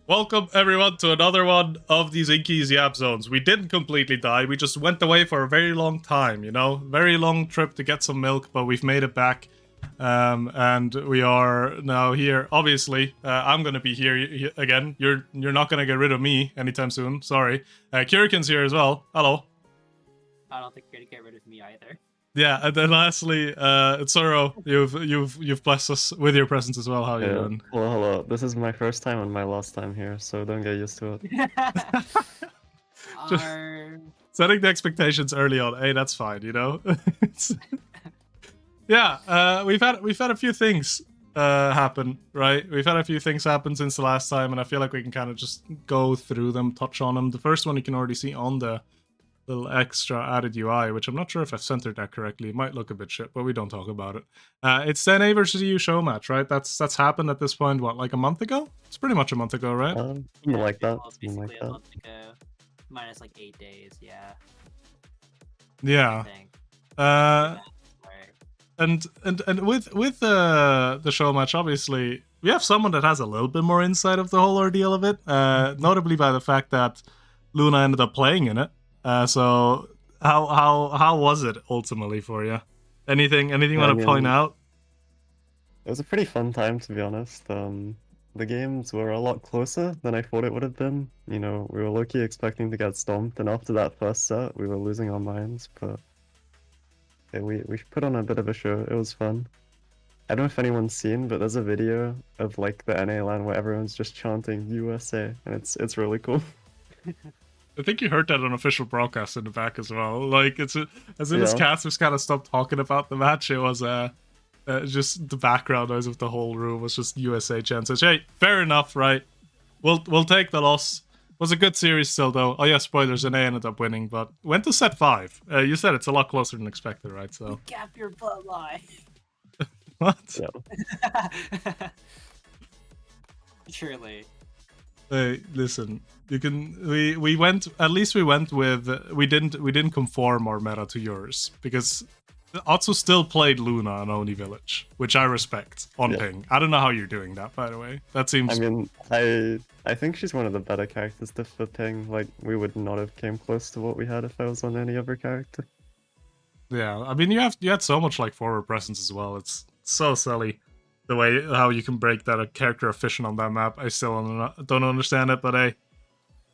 Welcome everyone to another one of these Inky's Yap Zones. We didn't completely die, we just went away for a very long time, you know? Very long trip to get some milk, but we've made it back. And we are now here. Obviously, I'm gonna be here again. You're not gonna get rid of me anytime soon, sorry. Kurikan's here as well, hello. I don't think you're gonna get rid of me either. Yeah, and then lastly, Tsuro, you've blessed us with your presence as well. How are you doing? Well, hello. This is my first time and my last time here, so don't get used to it. Setting the expectations early on, hey, that's fine, you know. Yeah, we've had a few things happen, right? We've had a few things happen since the last time, and I feel like we can kind of just go through them, touch on them. The first one you can already see on the little extra added UI, which I'm not sure if I've centered that correctly. It might look a bit shit, but we don't talk about it. It's NA versus EU Showmatch, right? That's happened at this point, what, like a month ago? It's pretty much a month ago, right? Something like that. Something like Basically that. a month ago. Minus like 8 days, yeah. Yeah. And with the Showmatch, obviously, we have someone that has a little bit more insight of the whole ordeal of it, notably by the fact that Luna ended up playing in it. So how was it ultimately for you? Anything you want to point out? It was a pretty fun time, to be honest. The games were a lot closer than I thought it would have been. You know, we were low-key expecting to get stomped, and after that first set, we were losing our minds, but yeah, we put on a bit of a show. It was fun. I don't know if anyone's seen, but there's a video of like the NA LAN where everyone's just chanting USA, and it's really cool. I think you heard that on official broadcast in the back as well. Like, it's as soon as casters kind of stopped talking about the match, it was just the background noise of the whole room was just USA chants. So, hey, fair enough, right? We'll take the loss. Was a good series still, though. Oh yeah, spoilers. NA ended up winning, but went to set 5. You said it's a lot closer than expected, right? So gap your bloodline. what? Yeah. Surely. Hey, listen. You can. We went. At least we went with. We didn't conform our meta to yours because Atsu still played Luna on Oni Village, which I respect on ping. I don't know how you're doing that, by the way. That seems. I mean, I think she's one of the better characters to for ping. Like, we would not have came close to what we had if I was on any other character. Yeah, I mean, you had so much like forward presence as well. It's so silly the way how you can break that a character efficient on that map. I still don't understand it, but hey,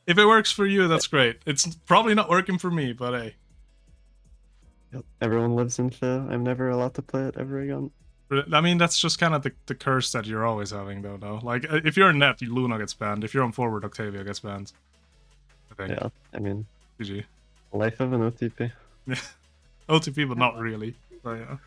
if it works for you, that's great. It's probably not working for me, but hey. Yep. Everyone lives in fear. I'm never allowed to play it ever again. I mean, that's just kind of the curse that you're always having, though, no? Like, if you're in net, Luna gets banned. If you're on forward, Octavia gets banned. I think. Yeah, I mean, GG. Life of an OTP. Yeah. OTP, but not really. But yeah.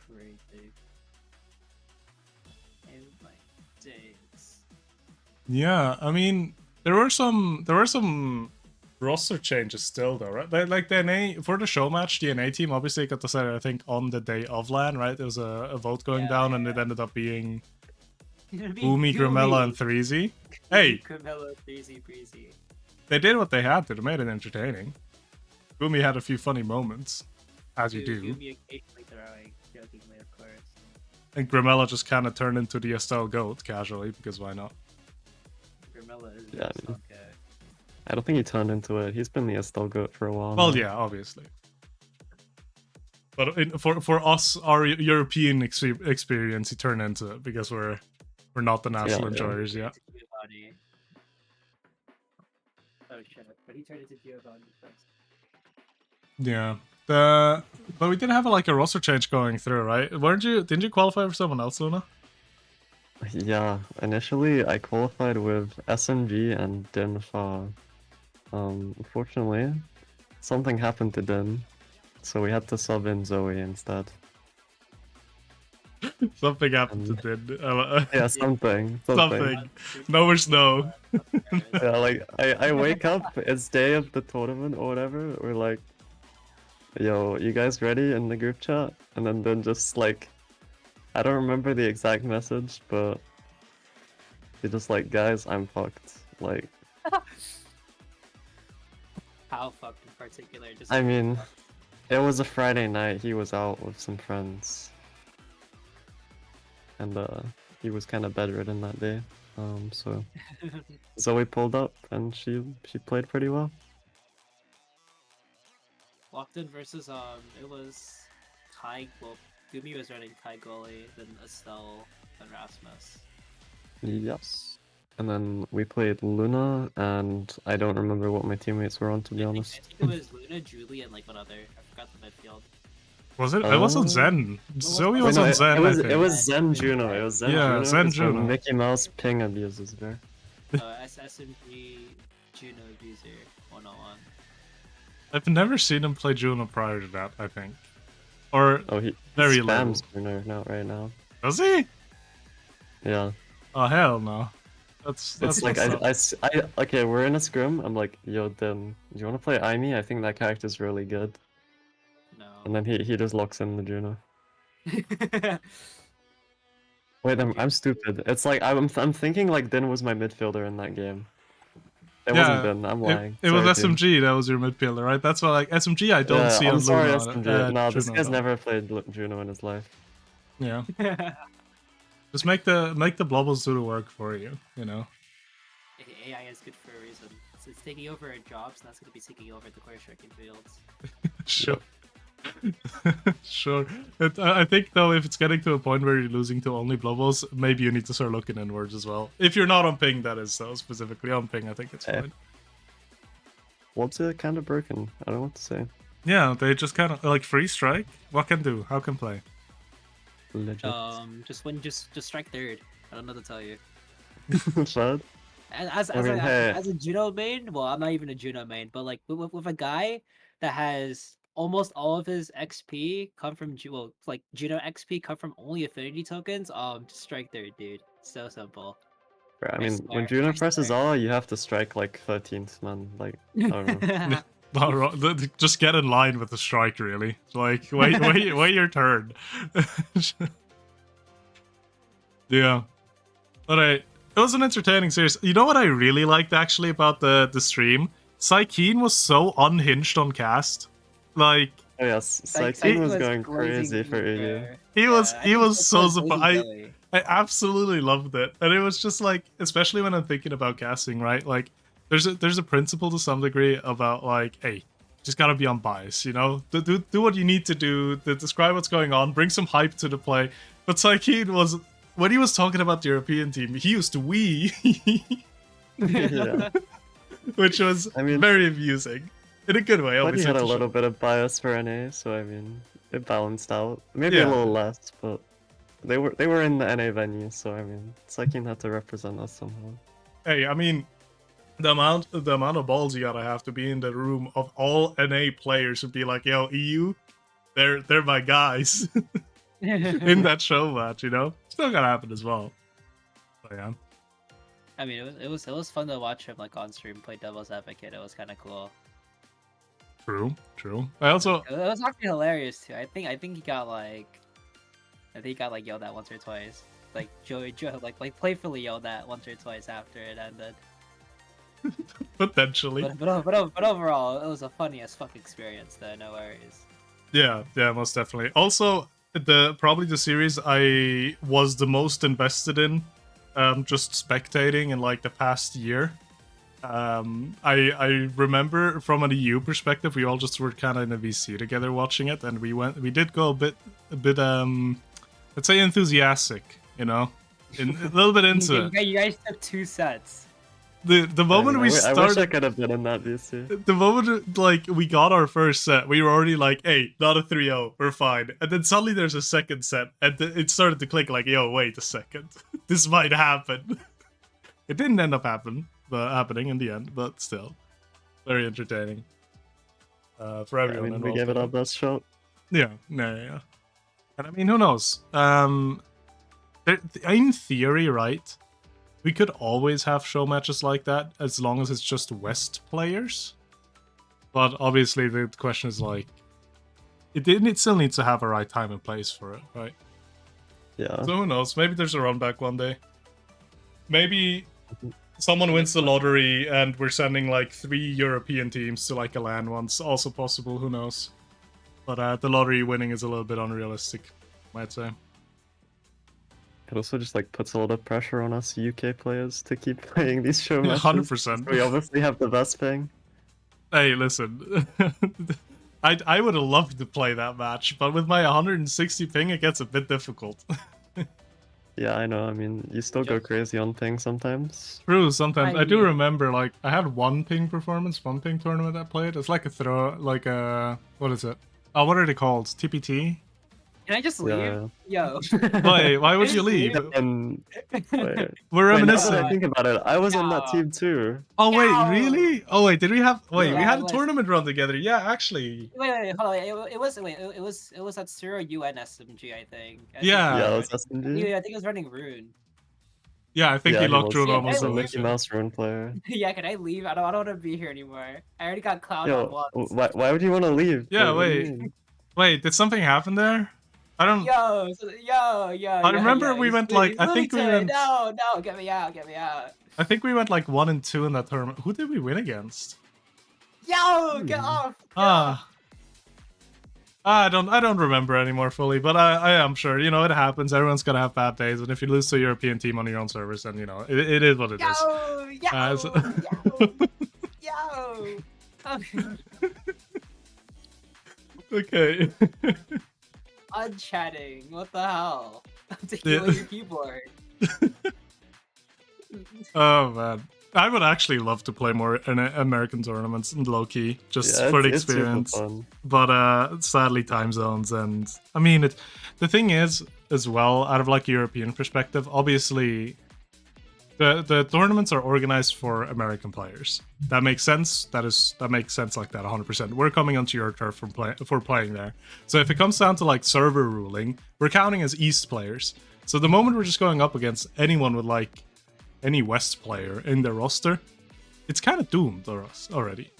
Yeah, I mean, there were some roster changes still, though, right? Like the NA for the show match, the NA team obviously got decided, I think, on the day of LAN, right? There was a vote going down, and it ended up being Umi, Grimella, and Threezy. Hey, Grimella, Threezy, Breezy. They did what they had to. They made it entertaining. Umi had a few funny moments, as you do. Umi occasionally throwing, jokingly, of course. And Grimella just kind of turned into the Estelle GOAT casually, because why not? Grimella is yeah, I don't think he turned into it. He's been the Estelle GOAT for a while. Well, now. yeah, obviously. But for us, our European experience, he turned into it because we're not the national enjoyers yet. Oh shit! But he turned into Giovanni first. Yeah. But we did have like a roster change going through, right? Didn't you qualify for someone else, Luna? Yeah, initially I qualified with SMG and Din Fa. Unfortunately, something happened to Din, so we had to sub in Zoe instead. Something happened to Din. Yeah, something. Knowers know. Yeah, like, I wake up, it's day of the tournament or whatever, we're like, yo, you guys ready in the group chat? And then just like, I don't remember the exact message, but you're just like, guys, I'm fucked. Like, how fucked in particular? Just I mean, it was a Friday night. He was out with some friends, and he was kind of bedridden that day. So Zoe pulled up and she played pretty well. Walked in versus it was Kai. Well, Gumi was running Kai goalie, then Estelle, then Rasmus. Yes. And then we played Luna, and I don't remember what my teammates were on, to be I honest. think it was Luna, Julie, and like one other. I forgot the midfield. Was it? It wasn't Zen. Zoe was no, on it, Zen, it was I it think. was Zen Juno. It was Zen Yeah, Juno. Zen is when Juno. Mickey Mouse ping abuses there. SMG Juno abuser 101. I've never seen him play Juno prior to that, I think. Or Oh, he very spams little. Juno not right now. Does he? Yeah. Oh hell no. That's It's like what's up. okay, we're in a scrim. I'm like, yo, then do you want to play Aimee? I think that character's really good. No. And then he just locks in the Juno. Wait, I'm stupid. It's like I'm thinking like Din was my midfielder in that game. It wasn't Din. I'm lying. It was Sorry, team. SMG that was your midfielder, right? That's why like SMG I don't Yeah, see I'm on sorry, Luna. SMG. No, this Juno, guy's though. never played Juno in his life. Yeah. Just make the blobbles do the work for you, you know. AI is good for a reason. It's taking over our jobs, and that's going to be taking over the core striking fields. Sure. Sure. I think though, if it's getting to a point where you're losing to only blobbles, maybe you need to start looking inwards as well. If you're not on ping, that is, though, specifically on ping, I think it's fine. What's it kind of broken? I don't know what to say. Yeah, they just kind of like free strike. What can do? How can play? Legit. Just strike third. I don't know what to tell you. Fud? As a Juno main, well, I'm not even a Juno main, but like with a guy that has almost all of his XP come from Juno XP come from only affinity tokens, just strike third, dude. So simple. Bro, I mean, when Juno presses R, you have to strike like 13th, man. Like, I don't know. Just get in line with the strike, really. Like, wait your turn. Yeah. Alright. It was an entertaining series. You know what I really liked, actually, about the stream? Psykeen was so unhinged on cast. Like... Oh yes, Psykeen was going crazy for EU. He was so surprised. I absolutely loved it. And it was just like, especially when I'm thinking about casting, right? Like, there's a principle to some degree about like, hey, just gotta be unbiased, you know? Do what you need to do, to describe what's going on, bring some hype to the play. But Psykeen was... When he was talking about the European team, he used we, Yeah. which was very amusing in a good way. But he Obviously, had a little bit of bias for NA, so I mean, it balanced out. Maybe a little less, but they were in the NA venue, so I mean, Psykeen had to represent us somehow. Hey, I mean, the amount of balls you gotta have to be in the room of all NA players and be like, yo, EU, they're my guys. In that show match, you know, still gotta happen as well. So yeah. I mean, it was fun to watch him like on stream play devil's advocate. It was kind of cool. True. I also it was actually hilarious too. I think he got like yelled at once or twice. Like Joe like playfully yelled at once or twice after it ended. Potentially. But overall, it was a funny as fuck experience though. No worries. Yeah, most definitely. Also, probably the series I was the most invested in, just spectating in like the past year. I remember from an EU perspective, we all just were kind of in a VC together watching it, and we did go a bit let's say enthusiastic, you know, a little bit into it. You guys took 2 sets. The moment we started, I wish I could have been in that VC. The moment like we got our first set, we were already like, "Hey, not a 3-0, we're fine." And then suddenly there's a second set, and it started to click. Like, "Yo, wait a second, this might happen." It didn't end up happening in the end, but still, very entertaining for everyone. I mean, we gave it our best shot. Yeah. And I mean, who knows? In theory, right? We could always have show matches like that as long as it's just West players. But obviously the question is like, it still needs to have a right time and place for it, right? Yeah. So who knows? Maybe there's a run back one day. Maybe someone wins the lottery and we're sending like 3 European teams to like a LAN once. Also possible, who knows? But the lottery winning is a little bit unrealistic, might say. It also just like puts a lot of pressure on us UK players to keep playing these show matches. 100%. We obviously have the best ping. Hey, listen. I would have loved to play that match, but with my 160 ping, it gets a bit difficult. Yeah, I know. I mean, you still go crazy on ping sometimes. True, sometimes. I do mean- remember, like, I had one ping performance, one ping tournament I played. It's like a throw, like a, what is it? Oh, what are they called? TPT? Can I just leave? Yo. Wait, why would Can I you just leave? And wait, We're wait, now that I reminiscing. think about it, I was on that Yeah. team too. Oh, wait, Yo. really? Oh, wait, did we have, wait, we Yeah, had it a was. tournament run together. Yeah, actually. Wait, hold on. It was at 0 UN SMG, I think. Yeah. Yeah, it right? was SMG. Yeah, I think it was running Rune. Yeah, I think Yeah, he he locked was. Rune Yeah, He almost was a leave? Mickey always. Mouse rune player. Yeah, can I leave? I don't want to be here anymore. I already got clowned on Yo, once. why would you want to leave? Yeah, What do you wait. mean? Wait, did something happen there? I don't. Yo. I remember we went like. I think we went. No, get me out. I think we went like 1 and 2 in that tournament. Who did we win against? Yo, get off. I don't remember anymore fully, but I am sure, you know, it happens. Everyone's gonna have bad days, and if you lose to a European team on your own servers, then, you know, it is what it is. Yo. Okay. Unchatting. What the hell? I'm taking away your keyboard. Oh man, I would actually love to play more in American tournaments in low key, just Yeah, for the it's super experience. fun. But sadly, time zones, and I mean, the thing is as well, out of like European perspective, obviously, the tournaments are organized for American players. That makes sense. That makes sense like that 100%. We're coming onto your turf for playing there. So if it comes down to like server ruling, we're counting as East players. So the moment we're just going up against anyone with like any West player in their roster, it's kind of doomed for us already.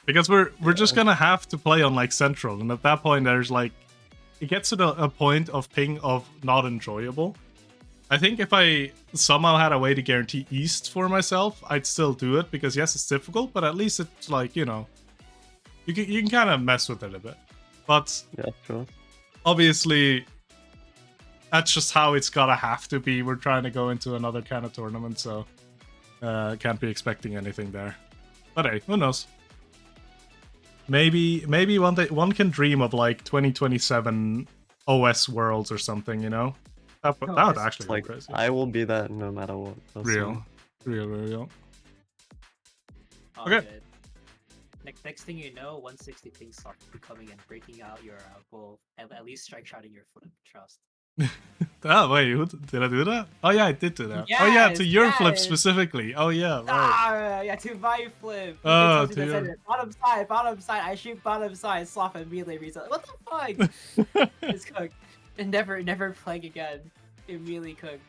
Because we're just gonna have to play on like Central, and at that point there's like, it gets to a point of ping of not enjoyable. I think if I somehow had a way to guarantee East for myself, I'd still do it, because yes, it's difficult, but at least it's like, you know, you can kind of mess with it a bit. But Yeah, sure. obviously, that's just how it's gotta have to be. We're trying to go into another kind of tournament, so can't be expecting anything there. But hey, who knows? Maybe one day one can dream of like 2027 OS Worlds or something, you know? That would actually be Like, crazy. I will be that no matter what. Real. Oh, Okay. good. Next thing you know, 160 ping start coming and breaking out your well, at least strike shotting your flip. Trust. Oh wait, did I do that? Oh yeah, I did do that. Oh yeah, to your flip Yes. specifically. Oh yeah, right. Yeah, to my flip. Oh, They to said your- it. Bottom side. I shoot bottom side. Slop immediately reset. What the fuck? It's cooked. And never playing again. Immediately cooked.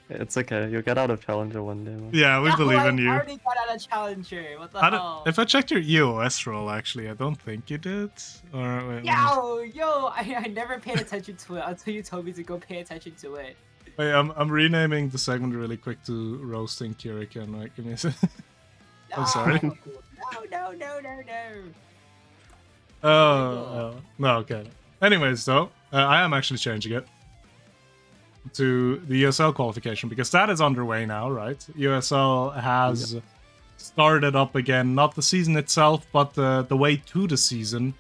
It's okay. You'll get out of Challenger one day. Man. Yeah, we believe in you. I already got out of Challenger. What the I hell? don't, if I checked your EOS roll, actually, I don't think you did. Or wait, I never paid attention to it until you told me to go pay attention to it. wait, I'm renaming the segment really quick to roasting Kirikan. Right, give me a second. I'm sorry. No. Oh, no, okay. Anyways, though, I am actually changing it to the EUSL qualification, because that is underway now, right? EUSL has started up again, not the season itself, but the way to the season,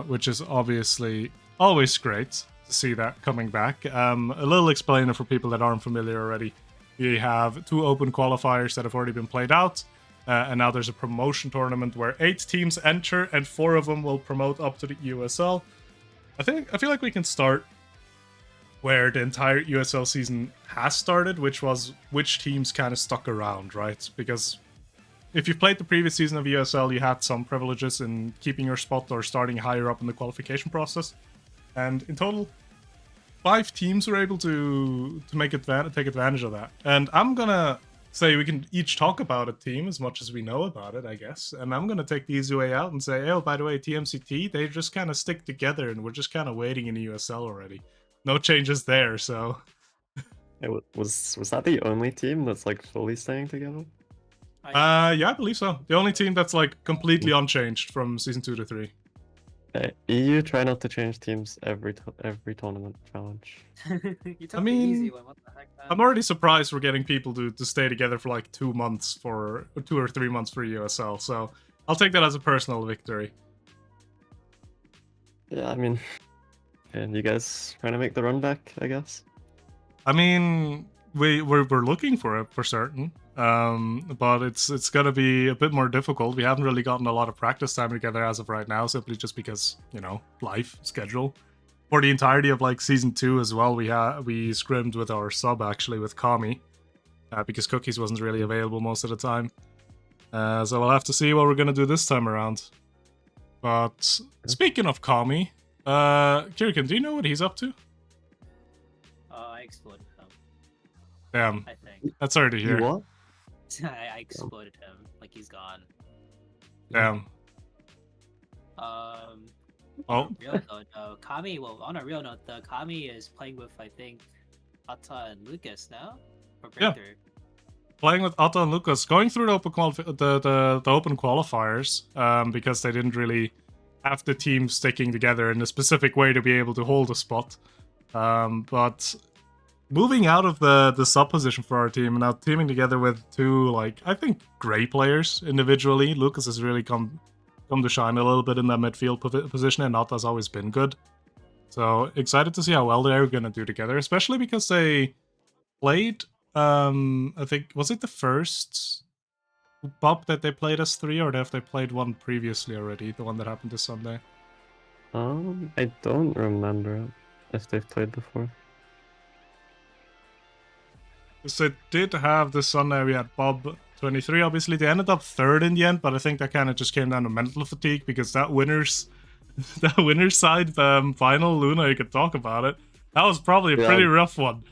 which is obviously always great to see that coming back. A little explainer for people that aren't familiar already. We have 2 open qualifiers that have already been played out, and now there's a promotion tournament where 8 teams enter, and 4 of them will promote up to the EUSL. I feel like we can start where the entire EUSL season has started, which was which teams kind of stuck around, right? Because if you played the previous season of EUSL, you had some privileges in keeping your spot or starting higher up in the qualification process. And in total, 5 teams were able to take advantage of that. And I'm gonna say we can each talk about a team as much as we know about it, I guess. And I'm gonna take the easy way out and say, oh, by the way, TMCT, they just kind of stick together, and we're just kind of waiting in EUSL already. No changes there, so... Was that the only team that's like fully staying together? Yeah, I believe so. The only team that's like completely unchanged from season 2 to 3. EU try not to change teams every tournament challenge. You took I the easy mean, one. What the heck, man? I'm already surprised we're getting people to stay together for like 2 months for 2 or 3 months for EUSL. So I'll take that as a personal victory. Yeah, I mean, and you guys trying to make the run back, I guess. I mean, we're looking for it for certain, but it's gonna be a bit more difficult. We haven't really gotten a lot of practice time together as of right now, simply just because, you know, life schedule. For the entirety of like season 2 as well, we scrimmed with our sub actually with Kami, because Cookies wasn't really available most of the time. So we'll have to see what we're gonna do this time around. But speaking of Kami, Kirikan, do you know what he's up to? I exploded him. Damn, I think. that's hard to hear. You what? I exploded him. Like he's gone. Damn. On Oh. a real note, Kami. Well, on a real note, the Kami is playing with I think Atta and Lucas now for breakthrough. Playing with Atta and Lucas, going through the open the open qualifiers, because they didn't really have the team sticking together in a specific way to be able to hold a spot. But moving out of the sub position for our team and now teaming together with two, like, I think great players individually. Lucas has really come to shine a little bit in that midfield position, and Atta's always been good. So excited to see how well they're gonna do together, especially because they played. I think, was it the first pub that they played as 3, or have they played one previously already? The one that happened this Sunday. I don't remember if they've played before. So they did have this Sunday. We had Bob 23. Obviously, they ended up 3rd in the end, but I think that kind of just came down to mental fatigue because that winners side final, Luna, you could talk about it. That was probably a pretty rough one.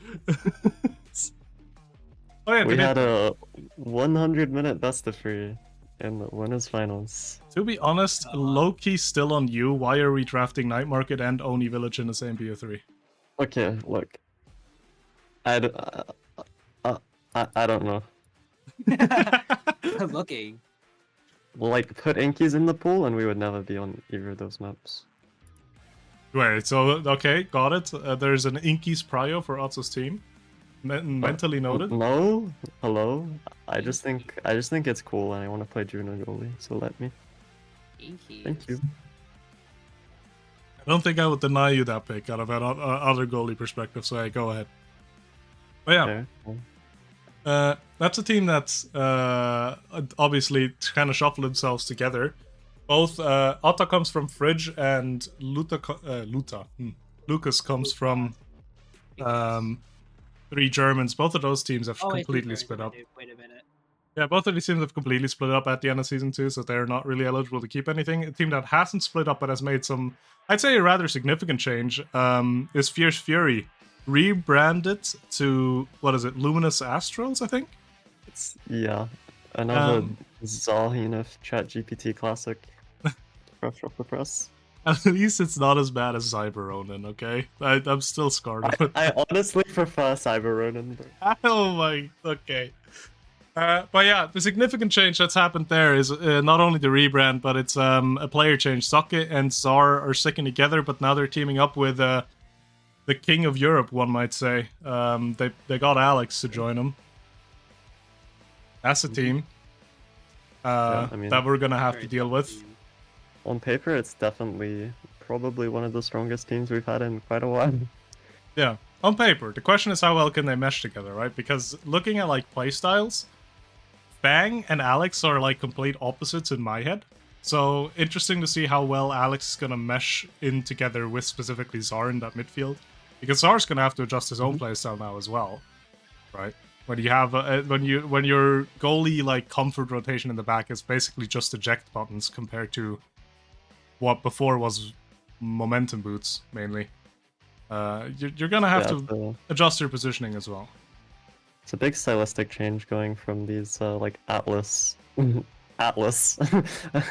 Oh yeah, we had a 100-minute best of 3 in the winners finals. To be honest, low-key still on you. Why are we drafting Night Market and Oni Village in the same BO3? Okay, look. I don't know. I'm looking. Like, put Inky's in the pool and we would never be on either of those maps. Wait, so, okay, got it. There's an Inky's prio for Otzo's team. Mentally noted. No, hello. I just think it's cool, and I want to play Juno goalie. So let me. Thank you. I don't think I would deny you that pick out of an other goalie perspective. So hey, go ahead. But yeah, that's a team that's obviously kind of shuffled themselves together. Both Atta comes from Fridge and Lucas comes from 3 Germans. Both of those teams have completely split up. Wait a minute. Yeah, both of these teams have completely split up at the end of Season 2, so they're not really eligible to keep anything. A team that hasn't split up but has made some, I'd say, a rather significant change is Fierce Fury. Rebranded to, what is it, Luminous Astrals, I think? Another Zahina ChatGPT classic. Fresh off the press. At least it's not as bad as Cyber Ronin, okay? I'm still scarred. I honestly prefer Cyber Ronin. Oh my, okay. But yeah, the significant change that's happened there is not only the rebrand, but it's a player change. Socket and Czar are sticking together, but now they're teaming up with the King of Europe, one might say. They got Alex to join them. That's a team that we're gonna have to deal with. On paper, it's definitely probably one of the strongest teams we've had in quite a while. Yeah, on paper. The question is how well can they mesh together, right? Because looking at like playstyles, Bang and Alex are like complete opposites in my head. So interesting to see how well Alex is gonna mesh in together with specifically Czar in that midfield, because Czar's gonna have to adjust his own playstyle now as well, right? When you have when your goalie like comfort rotation in the back is basically just eject buttons compared to what before was momentum boots mainly. You're gonna have to adjust your positioning as well. It's a big stylistic change going from these like Atlas. Atlas.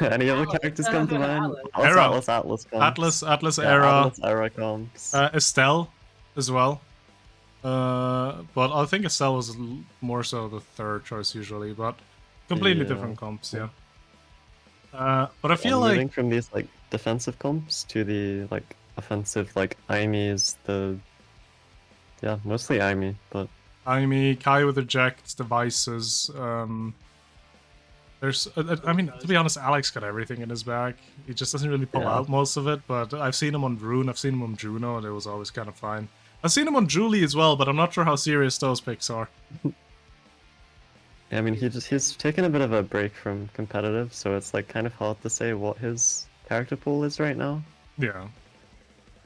Any other characters come to mind? Atlas Era. Atlas Era comes. Estelle as well. But I think Estelle was more so the 3rd choice usually, but completely different comps, yeah. But I feel moving like from these like defensive comps to the like offensive like Aimis, mostly Aimi, but Aimi, Kai with ejects, devices. There's, I mean, to be honest, Alex got everything in his bag. He just doesn't really pull out most of it. But I've seen him on Rune, I've seen him on Juno, and it was always kind of fine. I've seen him on Julie as well, but I'm not sure how serious those picks are. I mean, he's taken a bit of a break from competitive, so it's like kind of hard to say what his character pool is right now. Yeah.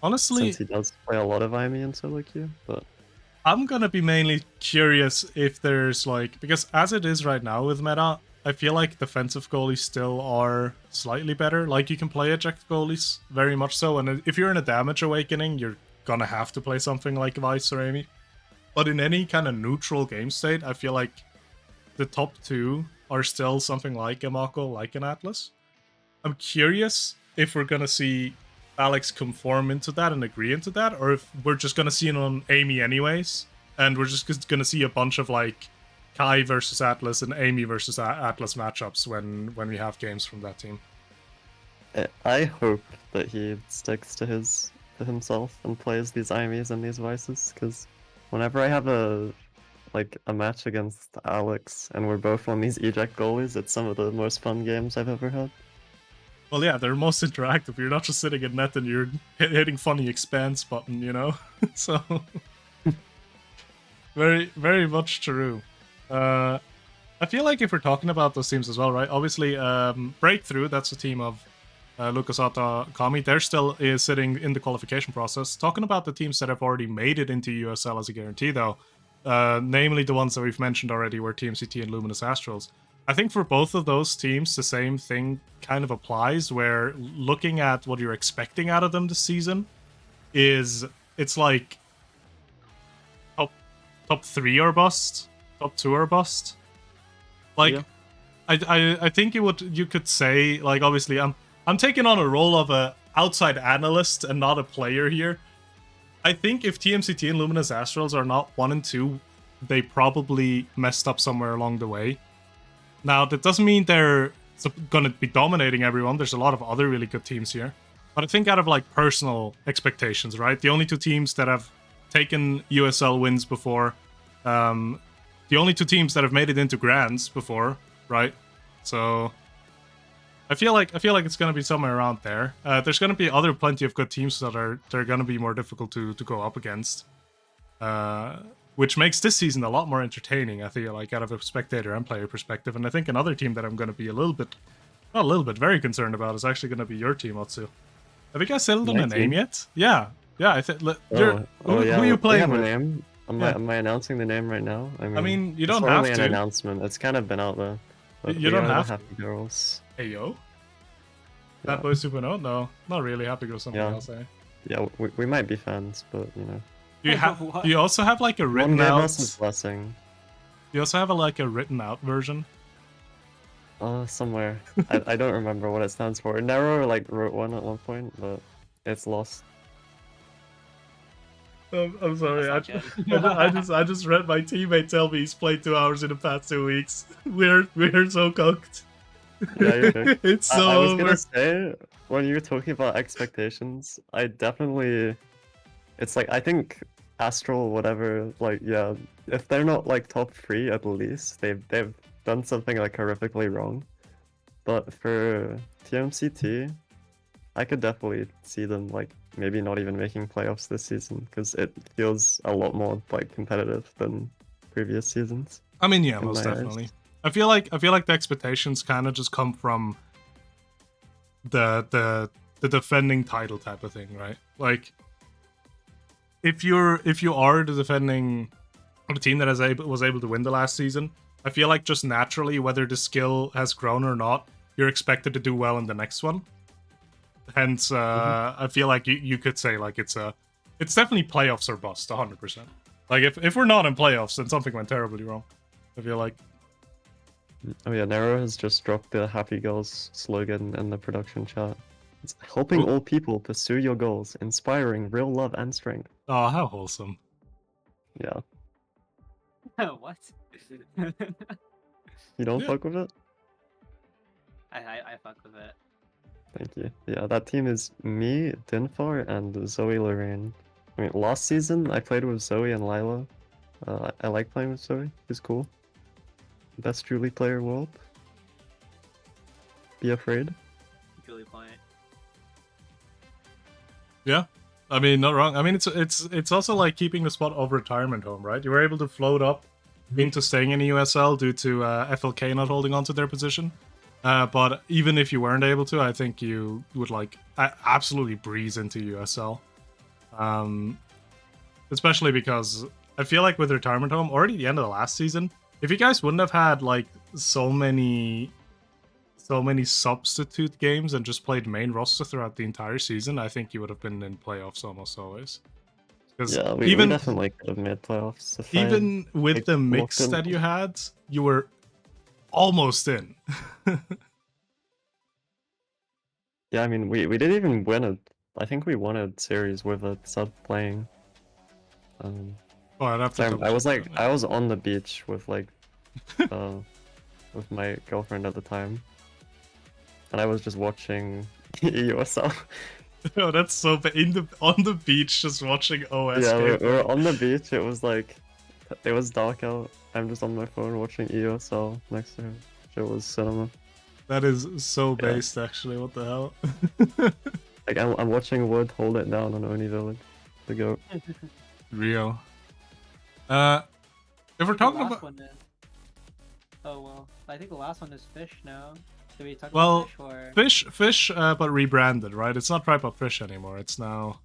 Honestly, since he does play a lot of Aimi and solo queue, but I'm gonna be mainly curious if there's like, because as it is right now with meta, I feel like defensive goalies still are slightly better. Like you can play eject goalies very much so, and if you're in a damage awakening, you're gonna have to play something like Vice or Amy. But in any kind of neutral game state, I feel like the top two are still something like a Mako, like an Atlas. I'm curious if we're gonna see Alex conform into that and agree into that, or if we're just gonna see it on Amy anyways, and we're just gonna see a bunch of like Kai versus Atlas and Amy versus Atlas matchups when we have games from that team. I hope that he sticks to himself and plays these Aimis and these Vices, because whenever I have a match against Alex and we're both on these eject goalies, it's some of the most fun games I've ever had. Well, yeah, they're most interactive. You're not just sitting in net and you're hitting funny expanse button, you know? So, very, very much true. I feel like if we're talking about those teams as well, right? Obviously, Breakthrough, that's a team of Lucas Ata, Kami. They're still sitting in the qualification process. Talking about the teams that have already made it into EUSL as a guarantee, though, namely the ones that we've mentioned already were TMCT and Luminous Astrals. I think for both of those teams, the same thing kind of applies, where looking at what you're expecting out of them this season it's like top 3 or bust, top 2 or bust. Like, yeah. I think you could say, like, obviously I'm taking on a role of a outside analyst and not a player here. I think if TMCT and Luminous Astrals are not 1 and 2, they probably messed up somewhere along the way. Now, that doesn't mean they're going to be dominating everyone. There's a lot of other really good teams here. But I think out of, like, personal expectations, right? The only 2 teams that have taken USL wins before, the only 2 teams that have made it into Grands before, right? So I feel like it's going to be somewhere around there. There's going to be plenty of good teams that are going to be more difficult to go up against. Which makes this season a lot more entertaining, I feel like, out of a spectator and player perspective. And I think another team that I'm going to be very concerned about is actually going to be your team, Otsu. Have you guys settled on a name yet? Yeah. I think. Who are you playing with? A name? Am I announcing the name right now? I mean you don't have to. It's only an announcement. It's kind of been out there. You don't have Happy Girls. Hey, yo. That Boy Super No? No, not really. Happy Girls, something else, eh? Yeah, we might be fans, but, you know. Do you also have like a written out? Blessing. Do you also have a written out version? Somewhere. I don't remember what it stands for. Nero wrote one at one point, but it's lost. I'm sorry. I just read my teammate tell me he's played 2 hours in the past 2 weeks. We're so cooked. Yeah, you're cooked. It's so I was over. gonna say, when you were talking about expectations, it's like, I think Astral, whatever, like, yeah, if they're not like top 3 at least, they've done something like horrifically wrong. But for TMCT, I could definitely see them like maybe not even making playoffs this season, because it feels a lot more like competitive than previous seasons. I mean, yeah, most definitely. Eyes. I feel like the expectations kind of just come from the defending title type of thing, right? Like, if you are the defending team that was able to win the last season, I feel like just naturally, whether the skill has grown or not, you're expected to do well in the next one. Hence, I feel like you could say like it's definitely playoffs or bust, 100%. Like if we're not in playoffs, then something went terribly wrong. I feel like. Oh yeah, Nero has just dropped the Happy Girls slogan in the production chat. It's helping all people pursue your goals, inspiring real love and strength. Oh, how wholesome. Yeah. What? You don't fuck with it? I fuck with it. Thank you. Yeah, that team is me, Dinfar, and Zoe Lorraine. I mean, last season I played with Zoe and Lila. I like playing with Zoe. She's cool. Best Julie player world. Be afraid. Julie Point. Yeah, I mean, not wrong. I mean, it's also like keeping the spot of retirement home, right? You were able to float up into staying in EUSL due to FLK not holding on to their position. But even if you weren't able to, I think you would like absolutely breeze into USL. Especially because I feel like with retirement home, already at the end of the last season, if you guys wouldn't have had like so many substitute games and just played main roster throughout the entire season, I think you would have been in playoffs almost always. Yeah, we definitely could have made playoffs. Even with the mix that you had, you were almost in. Yeah, I mean, we didn't even win it. I think we won a series with a sub playing. Oh, I'd have to I was like, I was on the beach with like, with my girlfriend at the time, and I was just watching EUSL. Oh, that's so bad. On the beach, just watching OS. Yeah, we were on the beach. It was like, it was dark out. I'm just on my phone watching EUSL next to him. It was cinema. That is so based, actually. What the hell? Like I'm watching Wood hold it down on Oni Village. The goat. Real. If we're talking about. Oh well, I think the last one is Fish now. Should we talk about Fish or Fish, but rebranded, right? It's not Tripod Fish anymore. It's now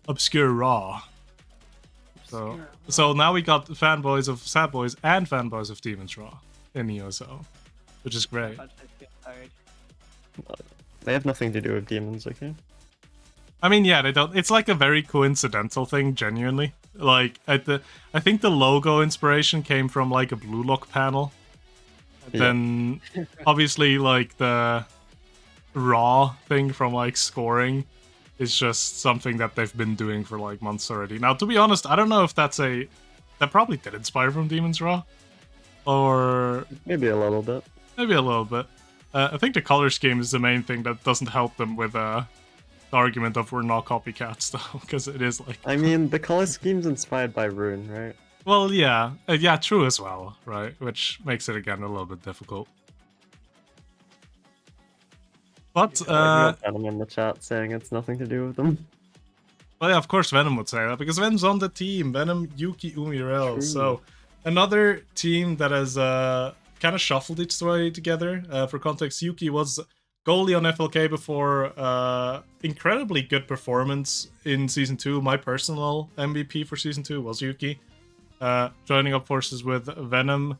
Obscure Raw. So now we got fanboys of Sad Boys and fanboys of Demon's Raw in EUSL, which is great. They have nothing to do with demons, okay? I mean, yeah, they don't. It's like a very coincidental thing, genuinely. Like, I think the logo inspiration came from like a Blue Lock panel. Yeah. Then, obviously, like the Raw thing from like scoring is just something that they've been doing for like months already. Now, to be honest, I don't know if that probably did inspire from Demon's Raw, or maybe a little bit. Maybe a little bit. I think the color scheme is the main thing that doesn't help them with the argument of we're not copycats, though, because it is like. I mean, the color scheme's inspired by Rune, right? Well, yeah, yeah, true as well, right? Which makes it again a little bit difficult. But Venom in the chat saying it's nothing to do with them. Well, yeah, of course Venom would say that because Venom's on the team. Venom, Yuki, Umirel. So another team that has kind of shuffled its way together. For context, Yuki was goalie on FLK before. Incredibly good performance in Season 2. My personal MVP for Season 2 was Yuki. Joining up forces with Venom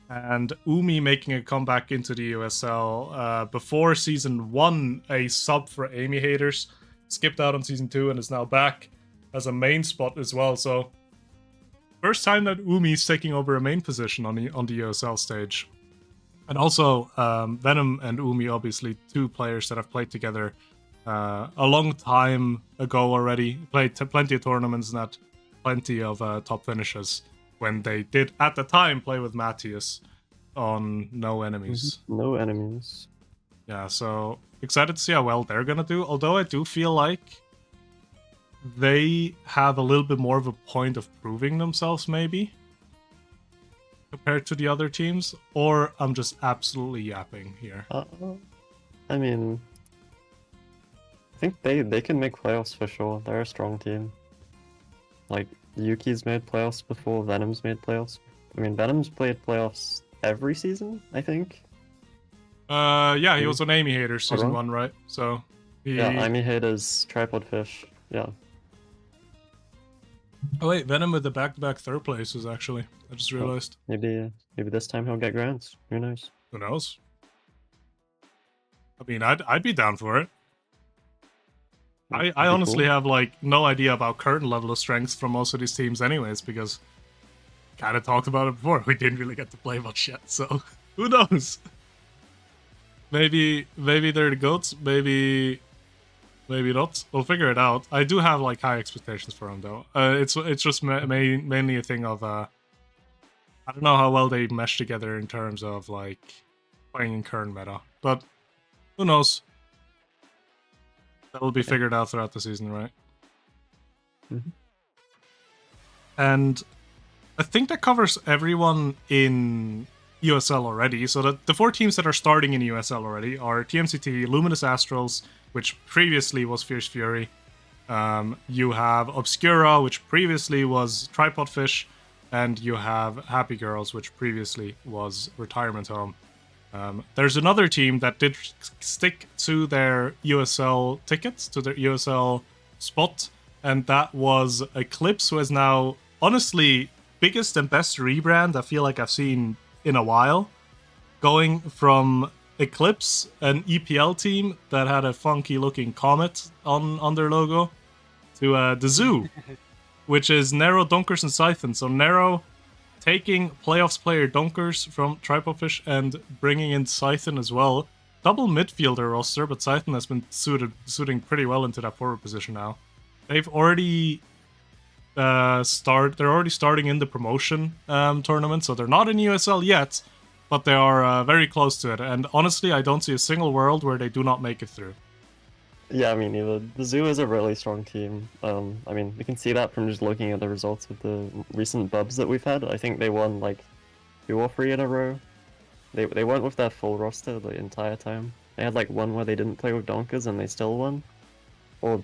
and Umi making a comeback into the USL. Before Season 1, a sub for Amy haters. Skipped out on Season 2 and is now back as a main spot as well. So first time that Umi's taking over a main position on the USL stage. And also, Venom and Umi, obviously, two players that have played together a long time ago already. Played plenty of tournaments and had plenty of top finishes when they did, at the time, play with Matthias on No Enemies. No Enemies. Yeah, so excited to see how well they're going to do. Although I do feel like they have a little bit more of a point of proving themselves, maybe, compared to the other teams, or I'm just absolutely yapping here. I mean, I think they can make playoffs for sure. They're a strong team. Like, Yuki's made playoffs before, Venom's made playoffs. I mean, Venom's played playoffs every season, I think. Yeah, he was on Amy Haters Season 1, right? So, yeah, Amy Haters, Tripod Fish, yeah. Oh wait, Venom with the back-to-back third places, actually. I just realized. Maybe this time he'll get grants. Who knows? Who knows? I mean, I'd be down for it. I honestly have like no idea about current level of strength from most of these teams anyways, because kind of talked about it before. We didn't really get to play much yet, so who knows? Maybe they're the GOATs, maybe not. We'll figure it out. I do have like high expectations for them though. It's just mainly a thing of I don't know how well they mesh together in terms of like playing in current meta. But who knows? That will be figured out throughout the season, right? Mm-hmm. And I think that covers everyone in EUSL already. So the 4 teams that are starting in EUSL already are TMCT, Luminous Astrals, which previously was Fierce Fury. You have Obscura, which previously was Tripod Fish, and you have Happy Girls, which previously was Retirement Home. There's another team that did stick to their EUSL tickets, to their EUSL spot, and that was Eclipse, who is now, honestly, biggest and best rebrand I feel like I've seen in a while. Going from Eclipse, an EPL team that had a funky looking comet on their logo, to the Zoo, which is Nero, Dunkers, and Scythen. So Nero taking playoffs player Dunkers from Tripodfish and bringing in Scythen as well. Double midfielder roster, but Scythen has been suiting pretty well into that forward position now. They've already they're already starting in the promotion tournament, so they're not in EUSL yet, but they are very close to it. And honestly, I don't see a single world where they do not make it through. Yeah, me neither. The Zoo is a really strong team. I mean, we can see that from just looking at the results of the recent bubs that we've had. I think they won like 2 or 3 in a row. They weren't with their full roster the entire time. They had like one where they didn't play with Donkers and they still won. Or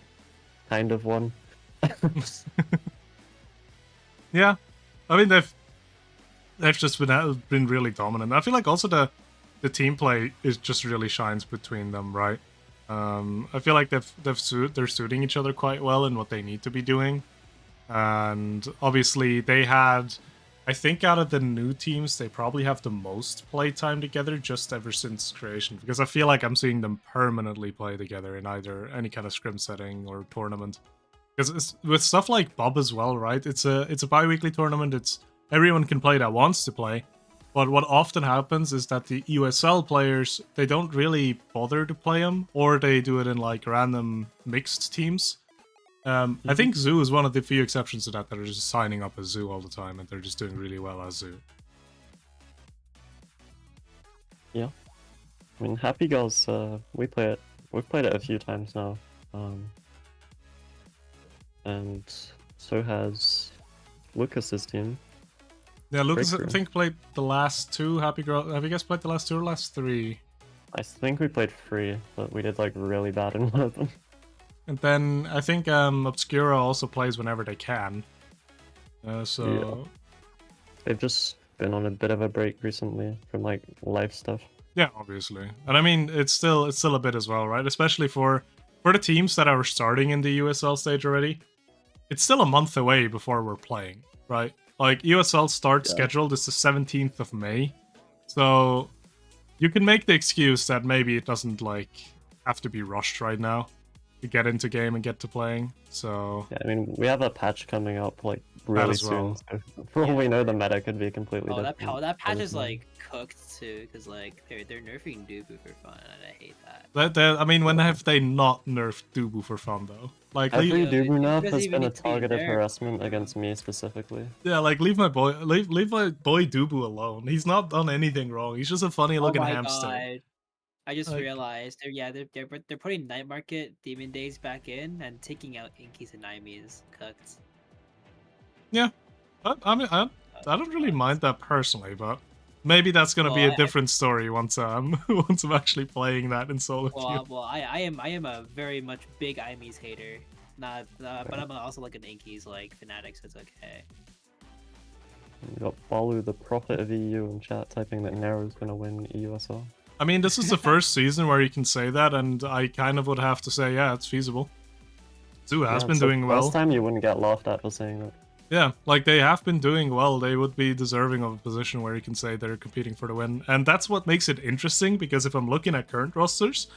kind of won. Yeah. I mean, they've just been really dominant. I feel like also the team play is just really shines between them, right? I feel like they're suiting each other quite well in what they need to be doing. And obviously they had, I think out of the new teams, they probably have the most play time together just ever since creation, because I feel like I'm seeing them permanently play together in either any kind of scrim setting or tournament. Because with stuff like Bob as well, right? It's a bi-weekly tournament. It's everyone can play that wants to play. But what often happens is that the EUSL players, they don't really bother to play them, or they do it in like random mixed teams. I think Zoo is one of the few exceptions to that are just signing up as Zoo all the time, and they're just doing really well as Zoo. Yeah, I mean, Happy Girls, we've played it a few times now, and so has Lucas's team. Yeah, Lucas, I think, played the last 2 Happy Girl. Have you guys played the last 2 or last 3? I think we played 3, but we did like really bad in one of them. And then I think Obscura also plays whenever they can. So yeah. They've just been on a bit of a break recently from like live stuff. Yeah, obviously. And I mean, it's still a bit as well, right? Especially for the teams that are starting in the USL stage already. It's still a month away before we're playing, right? Like, USL start scheduled is the 17th of May. So you can make the excuse that maybe it doesn't, like, have to be rushed right now to get into game and get to playing. So yeah, I mean, we have a patch coming up, like, really soon. So for all we know, the meta could be completely different. That patch is, like, cooked, too, because, like, they're nerfing Dubu for fun, and I hate that. I mean, when have they not nerfed Dubu for fun, though? Like, every Dubu nerf has been a target of harassment against me specifically. Yeah, like, leave my boy Dubu alone. He's not done anything wrong. He's just a funny looking hamster. God. I just realized they're putting Night Market Demon Days back in and taking out Inky's and Naime's cooked. Yeah, I mean, I don't really mind that personally, but maybe that's gonna be a different story once once I'm actually playing that in solo queue. Well, I am a very much big Aime's hater, but I'm also like an Inky's like fanatic, so it's okay. You got Balu, the prophet of EU, in chat typing that Nero's gonna win EUSL. I mean, this is the first season where you can say that, and I kind of would have to say, yeah, it's feasible. Zoo has been doing well. Last time you wouldn't get laughed at for saying that. Yeah, like, they have been doing well. They would be deserving of a position where you can say they're competing for the win. And that's what makes it interesting, because if I'm looking at current rosters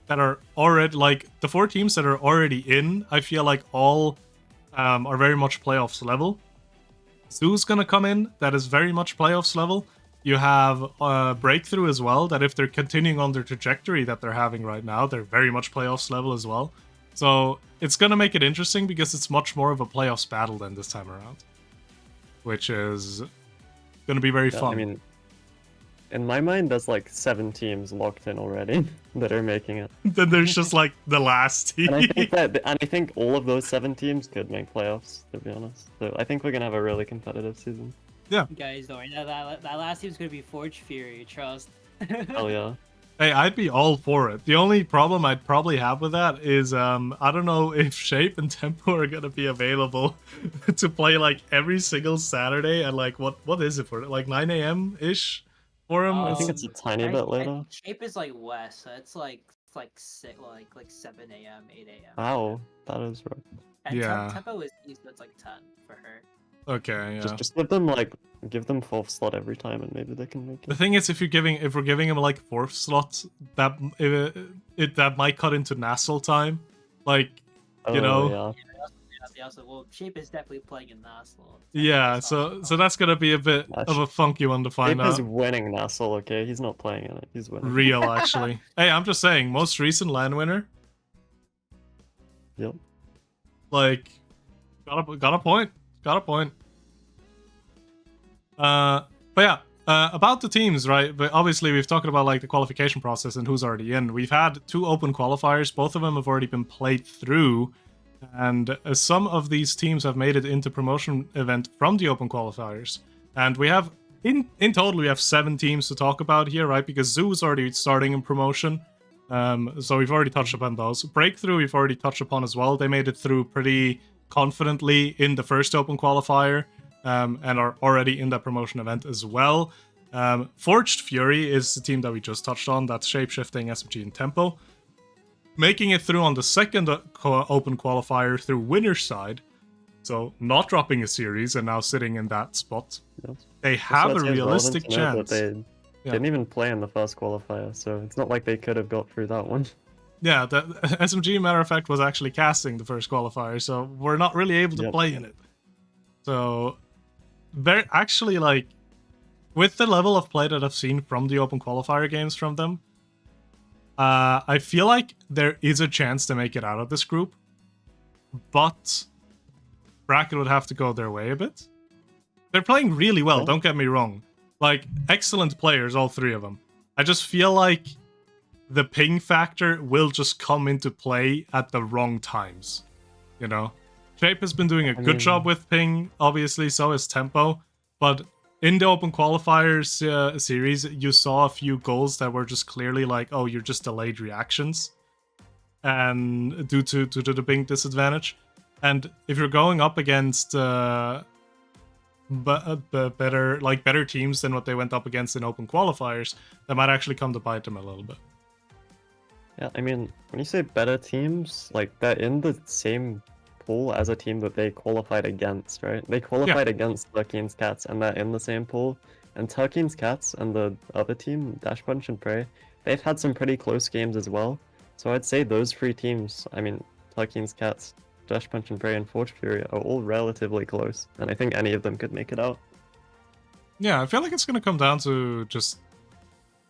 that are already, like, the 4 teams that are already in, I feel like all are very much playoffs level. Zoo's gonna come in, that is very much playoffs level. You have Breakthrough as well, that if they're continuing on their trajectory that they're having right now, they're very much playoffs level as well. So it's going to make it interesting because it's much more of a playoffs battle than this time around, which is going to be very fun. I mean, in my mind, there's like 7 teams locked in already that are making it. Then there's just like the last team. And I think all of those 7 teams could make playoffs, to be honest. So I think we're gonna have a really competitive season. Yeah. You guys don't know that last team's gonna be Forge Fury, trust. Hell yeah. Hey, I'd be all for it. The only problem I'd probably have with that is I don't know if Shape and Tempo are gonna be available to play like every single Saturday at like what is it for like 9 a.m. ish for him? I think it's a tiny bit later. Shape is like west, so it's like 7 a.m., 8 a.m. Wow, that is right. And Yeah. Tempo is east, so it's like 10 for her. Okay, yeah. Just give them 4th slot every time, and maybe they can make it. The thing is, if we're giving him like 4th slots, that that might cut into Nassel time, like you know. Yeah. Well, Shape is definitely playing in Nassel. Yeah, so that's gonna be a bit of a funky one to find Shape out. is winning Nassel, okay? He's not playing in it. He's winning. Real, actually. Hey, I'm just saying, most recent LAN winner. Yep. Like, got a point. Got a point. But yeah, about the teams, right? But obviously, we've talked about like the qualification process and who's already in. We've had 2 open qualifiers. Both of them have already been played through, and some of these teams have made it into promotion event from the open qualifiers. And we have in total we have 7 teams to talk about here, right? Because Zoo is already starting in promotion. So we've already touched upon those. Breakthrough we've already touched upon as well. They made it through pretty confidently in the first open qualifier. And are already in that promotion event as well. Forged Fury is the team that we just touched on. That's Shapeshifting, SMG, and Tempo. Making it through on the second open qualifier through winner's side. So not dropping a series and now sitting in that spot. Yes. They have a realistic to know chance. that they didn't even play in the first qualifier, so it's not like they could have got through that one. Yeah, the SMG, matter of fact, was actually casting the first qualifier, so we're not really able to play in it. So, actually, like, with the level of play that I've seen from the open qualifier games from them, I feel like there is a chance to make it out of this group, but Bracket would have to go their way a bit. They're playing really well, don't get me wrong. Like, excellent players, all 3 of them. I just feel like the ping factor will just come into play at the wrong times, you know? Shape has been doing a good job with ping, obviously, so is Tempo, but in the open qualifiers series, you saw a few goals that were just clearly like, oh, you're just delayed reactions, and due to the ping disadvantage. And if you're going up against better teams than what they went up against in open qualifiers, that might actually come to bite them a little bit. Yeah, I mean, when you say better teams, like, they're in the same pool as a team that they qualified against, right? They qualified against Turkey's Cats, and they're in the same pool. And Turkey's Cats and the other team, Dash Punch and Prey, they've had some pretty close games as well. So I'd say those 3 teams, I mean, Turkey's Cats, Dash Punch and Prey, and Forge Fury are all relatively close, and I think any of them could make it out. Yeah, I feel like it's going to come down to just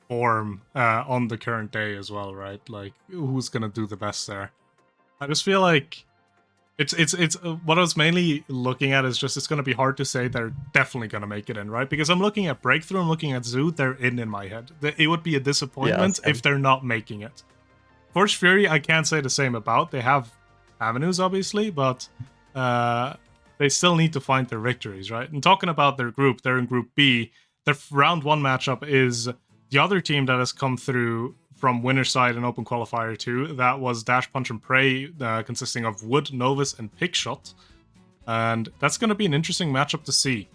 form on the current day as well, right? Like, who's going to do the best there? I just feel like it's what I was mainly looking at is just it's going to be hard to say they're definitely going to make it in, right? Because I'm looking at Breakthrough, I'm looking at Zoo, they're in my head. It would be a disappointment if they're not making it. Forge Fury, I can't say the same about. They have avenues, obviously, but they still need to find their victories, right? And talking about their group, they're in Group B. Their round 1 matchup is the other team that has come through from winner's side in Open Qualifier 2. That was Dash Punch and Prey, consisting of Wood, Novus, and Pickshot. And that's going to be an interesting matchup to see.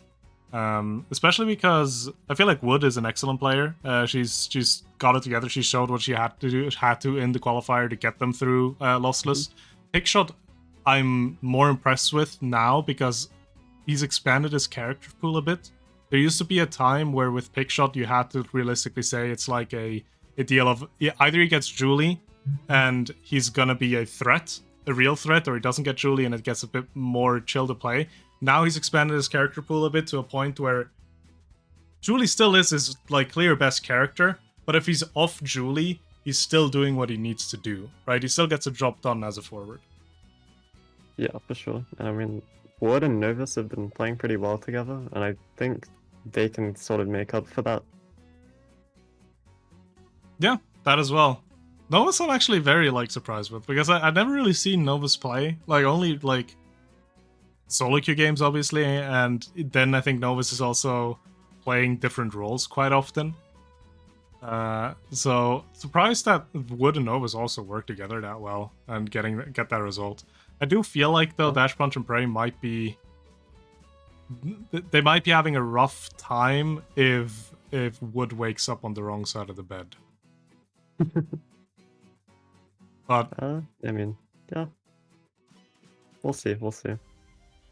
Especially because I feel like Wood is an excellent player. She's got it together. She showed what she had to in the qualifier to get them through lossless. Pickshot, I'm more impressed with now because he's expanded his character pool a bit. There used to be a time where with Pickshot you had to realistically say it's like a deal of either he gets Julie and he's gonna be a threat, a real threat, or he doesn't get Julie and it gets a bit more chill to play. Now he's expanded his character pool a bit to a point where Julie still is his like clear best character, but if he's off Julie, he's still doing what he needs to do, right? He still gets a job done as a forward. Yeah, for sure. I mean, Wood and Novus have been playing pretty well together, and I think they can sort of make up for that Yeah, that as well. Novus I'm actually very like surprised with because I've never really seen Novus play. Like only like solo queue games obviously, and then I think Novus is also playing different roles quite often. So surprised that Wood and Novus also work together that well and get that result. I do feel like though Dash Punch and Prey might be having a rough time if Wood wakes up on the wrong side of the bed. But I mean, yeah. We'll see, we'll see.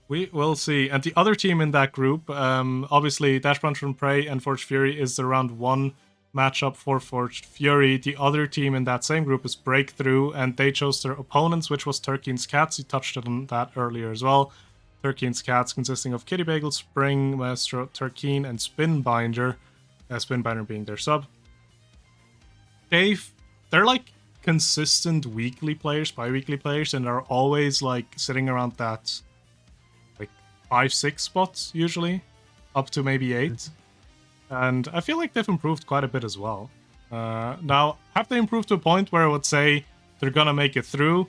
We will see. And the other team in that group, obviously Dash Punch and Prey and Forged Fury is the round 1 matchup for Forged Fury. The other team in that same group is Breakthrough, and they chose their opponents, which was Turkey's Cats. You touched on that earlier as well. Turkey's Cats consisting of Kitty Bagel, Spring, Maestro, Turkeen, and Spinbinder. Spinbinder being their sub. They're like consistent weekly players, bi-weekly players, and are always like sitting around that 5-6 spots usually, up to maybe 8. And I feel like they've improved quite a bit as well. Now, have they improved to a point where I would say they're gonna make it through?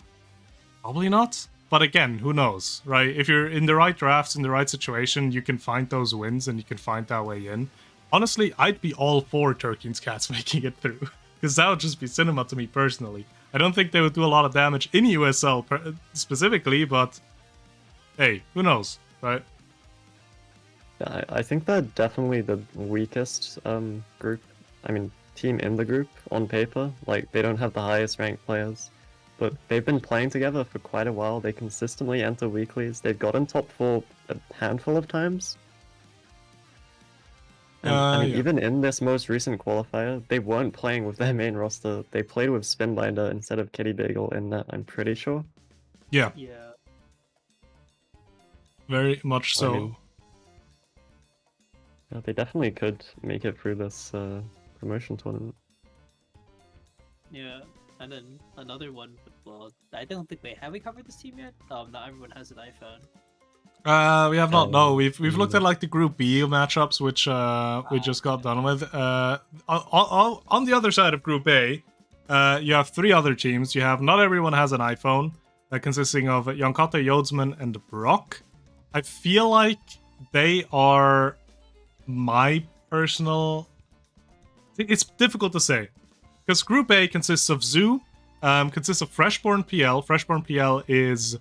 Probably not. But again, who knows, right? If you're in the right drafts, in the right situation, you can find those wins and you can find that way in. Honestly, I'd be all for Turkey's Cats making it through, because that would just be cinema to me personally. I don't think they would do a lot of damage in EUSL specifically, but hey, who knows, right? Yeah, I think they're definitely the weakest group. I mean, team in the group on paper. Like, they don't have the highest ranked players, but they've been playing together for quite a while. They consistently enter weeklies. They've gotten top 4 a handful of times. And I mean, Yeah. even in this most recent qualifier, they weren't playing with their main roster. They played with Spinbinder instead of Kitty Bagel in that, I'm pretty sure. Yeah. Yeah. Very much so. I mean, yeah, they definitely could make it through this promotion tournament. Yeah. And then another one, well, I don't think have we covered this team yet? Not everyone has an iPhone. We have not. No, we've looked no. at like the Group B matchups, which we just got done with. On the other side of Group A, you have 3 other teams. You have Not Everyone Has an iPhone, consisting of Yonkata, Yodsman, and Brock. I feel like they are my personal... It's difficult to say, because Group A consists of Zoo, consists of Freshborn PL. Freshborn PL is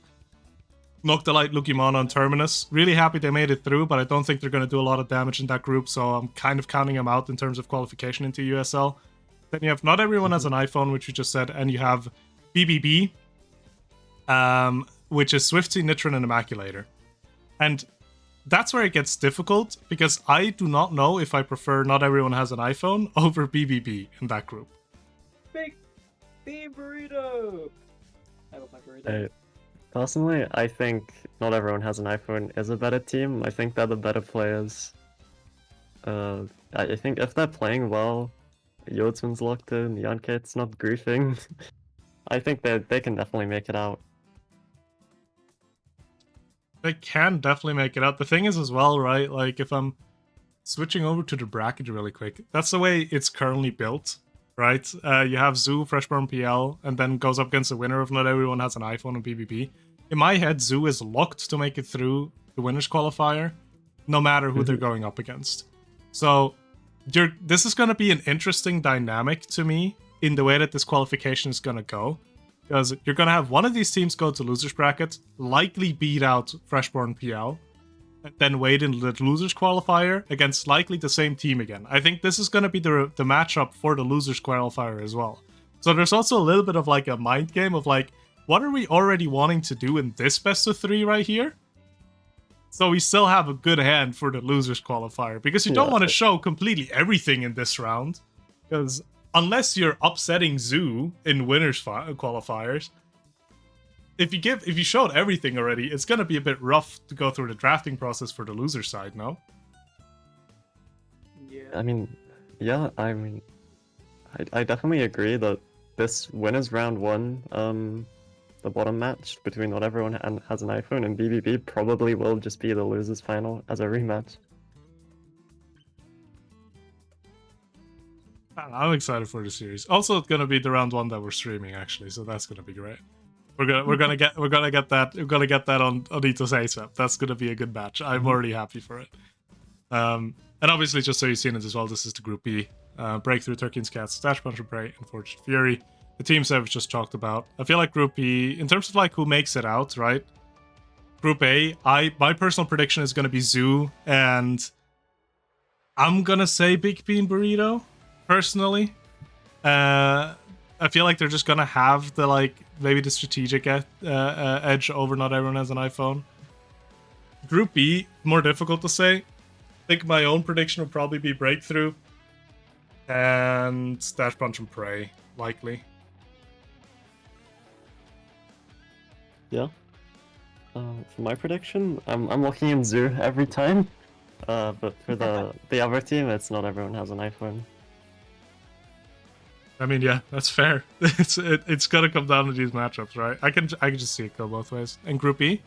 Noctilite, Lukimana, and Terminus. Really happy they made it through, but I don't think they're going to do a lot of damage in that group, so I'm kind of counting them out in terms of qualification into USL. Then you have Not Everyone Has an iPhone, which you just said, and you have BBB, which is Swifty, Nitron, and Immaculator. And that's where it gets difficult, because I do not know if I prefer Not Everyone Has an iPhone over BBB in that group. Big bean burrito! I love my burrito. Personally, I think Not Everyone Has an iPhone is a better team. I think they're the better players. I think if they're playing well, Yodsman's locked in, Yonkat's not griefing. I think they can definitely make it out. They can definitely make it out. The thing is as well, right, like if I'm switching over to the bracket really quick, that's the way it's currently built, right? You have Zoo, Freshborn PL, and then goes up against the winner of Not Everyone Has an iPhone and BBB. In my head, Zoo is locked to make it through the winners qualifier, no matter who they're going up against. So this is going to be an interesting dynamic to me in the way that this qualification is going to go. Because you're going to have one of these teams go to losers bracket, likely beat out Freshborn PL, and then wait in the losers qualifier against likely the same team again. I think this is going to be the matchup for the losers qualifier as well. So there's also a little bit of like a mind game of like, what are we already wanting to do in this best of 3 right here? So we still have a good hand for the losers qualifier, because you don't want to show completely everything in this round. Because unless you're upsetting Zoo in winners qualifiers, if you showed everything already, it's gonna be a bit rough to go through the drafting process for the loser side, no? Yeah. I mean, yeah, I definitely agree that this winners round 1, the bottom match between Not Everyone Has an iPhone and BBB probably will just be the losers final as a rematch. I'm excited for the series. Also, it's gonna be the round 1 that we're streaming actually, so that's gonna be great. We're gonna get that on ETOS ASAP. That's gonna be a good match. I'm already happy for it. And obviously, just so you've seen it as well, this is the Group B. Breakthrough, 13 Cats, Dash Punch and Prey, and Forged Fury. The teams I've just talked about. I feel like Group B, in terms of like who makes it out, right? Group A, my personal prediction is gonna be Zoo, and I'm gonna say Big Bean Burrito, personally. I feel like they're just gonna have the like maybe the strategic edge over not everyone has an iPhone. Group B, more difficult to say. I think my own prediction would probably be Breakthrough and Dash Punch and Prey, likely. Yeah. For my prediction, I'm locking in Zoo every time. But for the other team, it's not everyone has an iPhone. I mean, yeah, that's fair. It's gonna come down to these matchups, right? I can just see it go both ways. And Group B?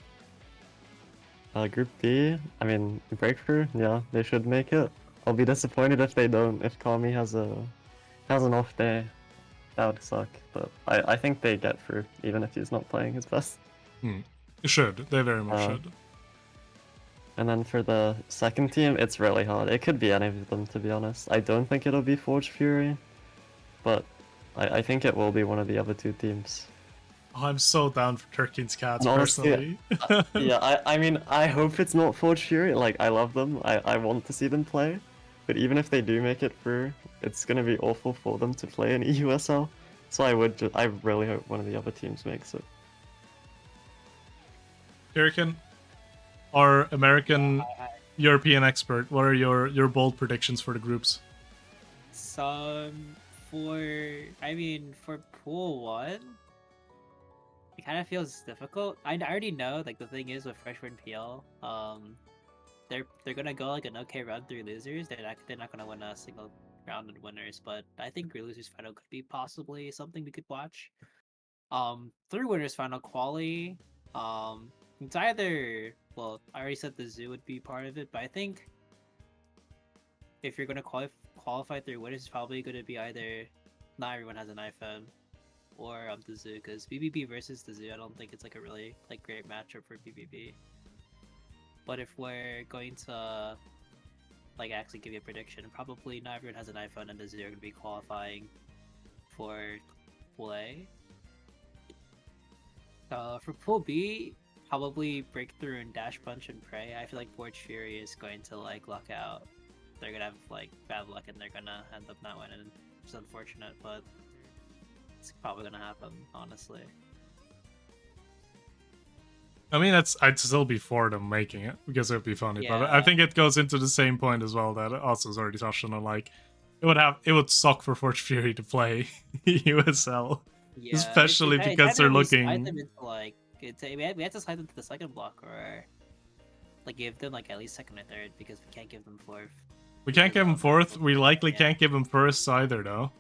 Group B, I mean, Breakthrough, yeah, they should make it. I'll be disappointed if they don't. If Kami has an off day, that would suck. But I think they get through, even if he's not playing his best. It should. They very much should. And then for the second team, it's really hard. It could be any of them, to be honest. I don't think it'll be Forged Fury, but I think it will be one of the other two teams. Oh, I'm so down for Turkey's Cats, honestly, personally. Yeah, I mean, I hope it's not Forged Fury. Like, I love them. I want to see them play. But even if they do make it through, it's going to be awful for them to play in EUSL. So I really hope one of the other teams makes it. American European expert, what are your bold predictions for the groups? For pool 1, it kind of feels difficult. I already know, like, the thing is with freshman PL, they're gonna go like an okay run through losers. They're not gonna win a single round of winners, but I think losers final could be possibly something we could watch. Through winners final quali, it's either, well, I already said the Zoo would be part of it, but I think if you're gonna qualify through winners, it's probably gonna be either not everyone has an iPhone or the Zoo, because BBB versus the Zoo, I don't think it's like a really like great matchup for BBB. But if we're going to like actually give you a prediction, probably not everyone has an iPhone and the Zoo are gonna be qualifying for Pool A. For Pool B, probably Breakthrough and Dash Punch and Prey. I feel like Forged Fury is going to like luck out. They're gonna have like bad luck and they're gonna end up not winning. It's unfortunate, but it's probably gonna happen, honestly. I mean, I'd still be for them making it because it would be funny, Yeah. but I think it goes into the same point as well that Osso's already touched on. Like, it would suck for Forged Fury to play EUSL, Yeah, especially because they're looking. We have to slide them to the second block, or like give them like at least second or third, because we can't give them fourth. We can't give them fourth. We likely can't give them first either, though,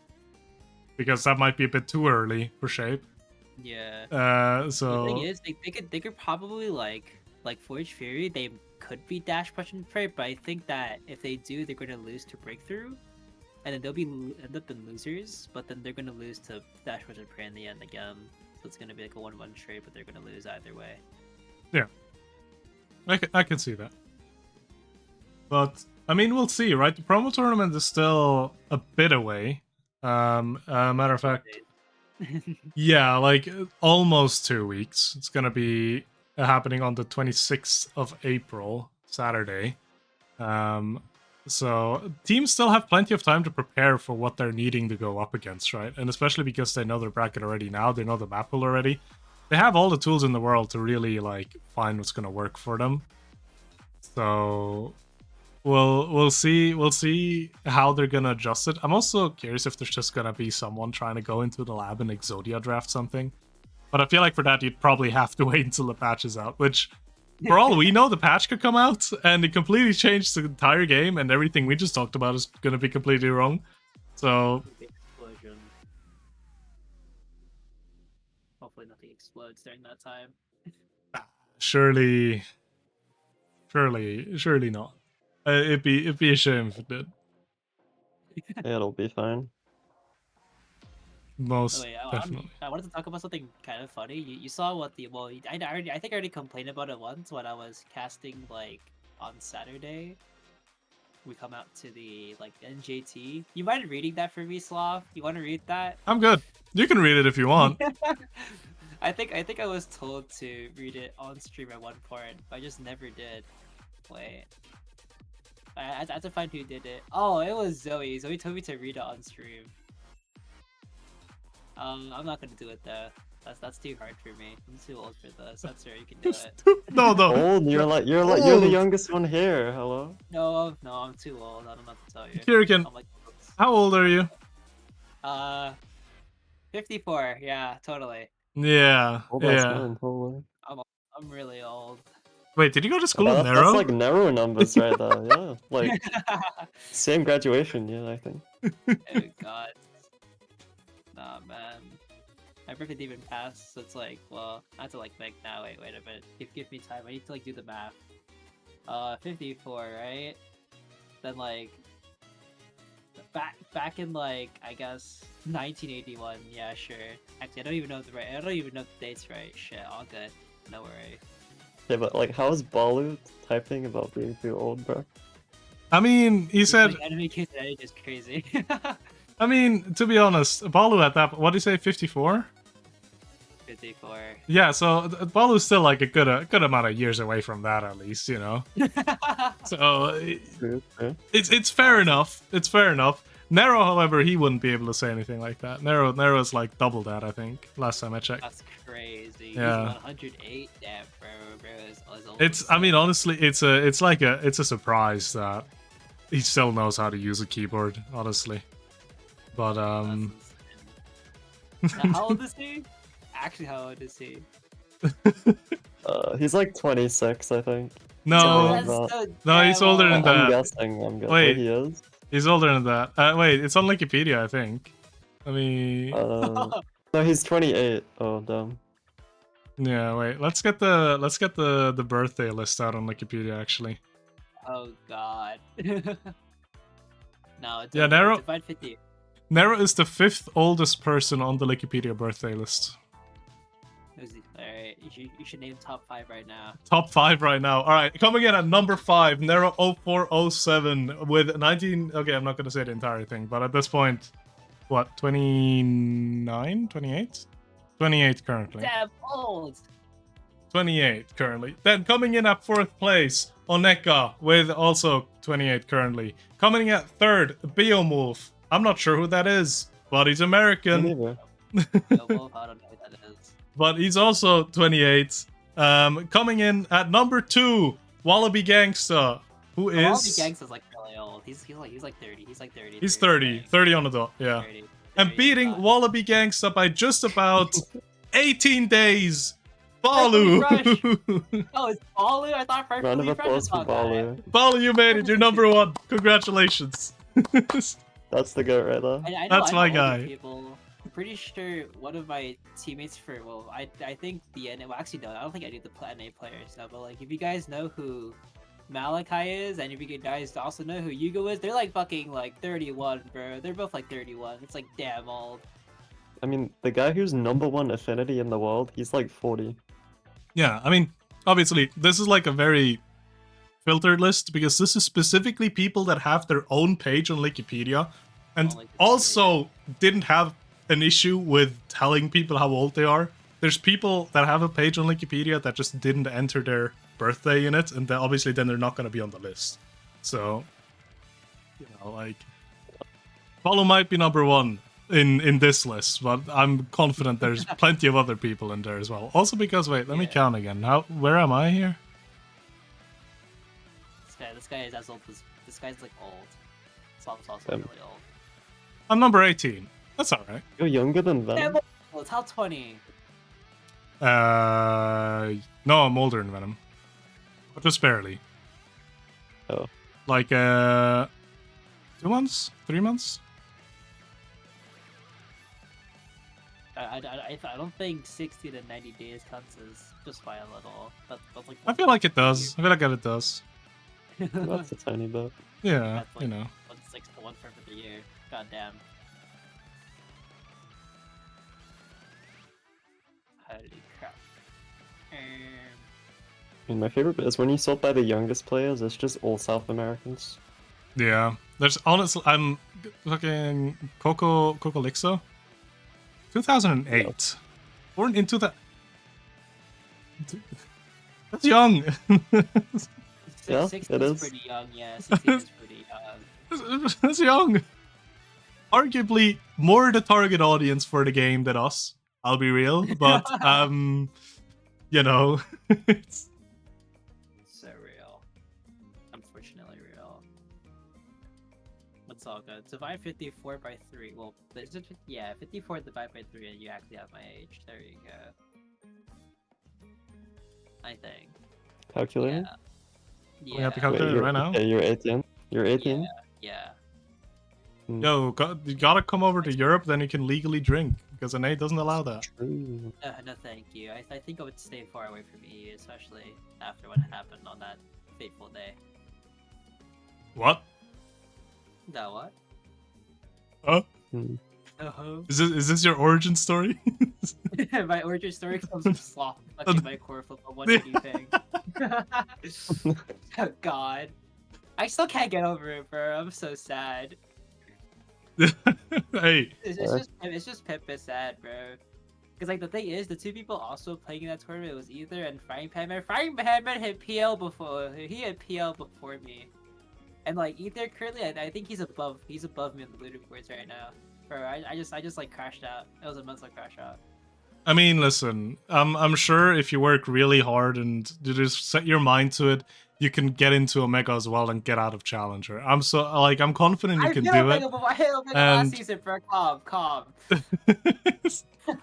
because that might be a bit too early for Shape. Yeah. So the thing is, they could probably like Forged Fury. They could be Dash Punch and Prey, but I think that if they do, they're gonna lose to Breakthrough, and then they'll end up in losers. But then they're gonna lose to Dash Punch and Prey in the end again. So it's gonna be like a 1-1 trade, but they're gonna lose either way. Yeah, I can see that. But I mean, we'll see, right? The promo tournament is still a bit away. Matter of fact, yeah, like almost 2 weeks. It's gonna be happening on the 26th of April, Saturday. So teams still have plenty of time to prepare for what they're needing to go up against, right? And especially because they know their bracket already now, they know the map pool already. They have all the tools in the world to really like find what's gonna work for them. So we'll see how they're gonna adjust it. I'm also curious if there's just gonna be someone trying to go into the lab and Exodia draft something. But I feel like for that you'd probably have to wait until the patch is out, which for all we know, the patch could come out and it completely changed the entire game, and everything we just talked about is gonna be completely wrong. So Explosion. Hopefully nothing explodes during that time. surely not. It'd be a shame if it did. It'll be fine. Most wait, definitely. I wanted to talk about something kind of funny. You saw what the I think I already complained about it once when I was casting like on Saturday. We come out to the like NJT. You mind reading that for me, Slav? You want to read that? I'm good. You can read it if you want. I think I was told to read it on stream at one point, but I just never did. Wait. I had to find who did it. Oh, it was Zoe. Zoe told me to read it on stream. I'm not gonna do it though. That's too hard for me. I'm too old for this. That's right, you can do it. No. Old? You're the Old. youngest one here. Hello. No, I'm too old. I don't know what to tell you. Kirikin, I'm like, how old are you? 54. Yeah, totally. Yeah. Old Yeah. man, totally. I'm really old. Wait, did you go to school in That's Nero? like narrow numbers right there. Yeah, like same graduation. Yeah, I think. Oh god. Nah, man. My birthday didn't even pass, so it's like, well, I have to like make now. Wait a minute. Give me time. I need to like do the math. 54, right? Then like back in like I guess 1981. Yeah, sure. Actually, I don't even know the dates right. Shit, all good. No worry. Yeah, but like, how's Balu typing about being too old, bro? I mean, he said. Like, enemy kids age is crazy. I mean, to be honest, Balu at that. What did you say? 54. 54. Yeah, so Balu's still like a good amount of years away from that, at least, you know. So it's fair enough. It's fair enough. Nero, however, he wouldn't be able to say anything like that. Nero's like double that, I think. Last time I checked. That's crazy. Yeah. He's 108. Damn, bro is old It's. as I mean, shit. honestly, it's a surprise that he still knows how to use a keyboard. Honestly, but That's insane. Now, how old is he? Actually, how old is he? He's like 26, I think. no, That's no. so No, he's damn older than old. that. I'm guessing. Wait. He is. he's older than that. Wait, it's on Wikipedia, I think. Let me. No, he's 28. Oh, damn. Yeah, wait. Let's get the birthday list out on Wikipedia. Actually, Oh god. No, it's Yeah, Nero- divide 50. Nero is the 5th oldest person on the Wikipedia birthday list. Alright, you should name top 5 right now. Top 5 right now. All right, coming in at number 5, Nero 0407 with 19. Okay, I'm not gonna say the entire thing, but at this point, what, 29, 28, 28 currently. Damn old. 28 currently. Then coming in at 4th place, Oneka with also 28 currently. Coming at 3rd, Biomove. I'm not sure who that is, but he's Me American. neither. Yo, Wolf, I don't know what that is. But he's also 28. Coming in at number 2, Wallaby Gangsta, who is... Wallaby Gangsta's like really old. He's like 30. He's like 30. He's 30. 30 on the dot, yeah. 30, And 30, beating God. Wallaby Gangsta by just about 18 days. Hercules Balu! Oh, it's Balu? I thought Round Hercules of Rush applause is for not that. Balu. Balu, you made it. You're number 1. Congratulations. That's the goat right there. I know, That's my older guy. People. I'm pretty sure one of my teammates I think the NA. Well, actually, no, I don't think I do the NA players now. But like, if you guys know who Malachi is, and if you guys also know who Yugo is, they're like fucking like 31, bro. They're both like 31. It's like damn old. I mean, the guy who's #1 affinity in the world, he's like 40. Yeah, I mean, obviously, this is like a very filtered list because this is specifically people that have their own page on Wikipedia and On Wikipedia, also didn't have an issue with telling people how old they are. There's people that have a page on Wikipedia that just didn't enter their birthday in it, and then obviously then they're not going to be on the list. So, you know, like, Follow might be number 1 in this list, but I'm confident there's plenty of other people in there as well. Also because, wait, let me Yeah. count again. Where am I here? This guy is as old as this guy's like old. Slav's also Damn. really old. I'm number 18. That's alright. You're younger than Damn them. old. Top 20. No, I'm older than Venom. But just barely. Oh. Like, 2 months? 3 months? I don't think 60 to 90 days counts as just by a little. That's like I feel like it does. I feel like it does. That's a tiny bit. Yeah, That's like you know. 1/6 to 1/4 of the year. God damn. Holy crap. I mean, my favorite bit is when you sort by the youngest players, it's just all South Americans. Yeah, there's honestly, I'm fucking Coco Lixo, 2008, Yeah. born in 2000. That's young. Yeah, 16 it is is. pretty young, yeah. 16 is pretty young. That's young. Arguably more the target audience for the game than us. I'll be real, but you know, it's So real. Unfortunately real. It's all good. Divide 54 by 3. Well, is it, yeah, 54 divided by 3 and you actually have my age. There you go. I think. Calculating? Yeah. We have to Yeah. calculate it right now. Okay, you're 18. You're 18? Yeah. Yo, you gotta come over to Europe, then you can legally drink, because NA doesn't allow that. True. No, thank you. I think I would stay far away from EU, especially after what happened on that fateful day. What? No, what? Huh? Hmm. Uh-huh. Is this your origin story? My origin story comes from sloth fucking my core football 180 thing. Oh god. I still can't get over it, bro. I'm so sad. Hey. It's just Pip is sad, bro. Because like the thing is, the two people also playing in that tournament, it was Ether and Frying Pan Man. Frying Pan Man hit PL before. He had PL before me. And like Ether currently, I think he's above me on the leaderboards right now. Bro, I just like crashed out. It was a mental crash out. I mean, listen, I'm sure if you work really hard and you just set your mind to it, you can get into Omega as well and get out of Challenger. I'm confident you can do it. I hit Omega last season, bro. Calm.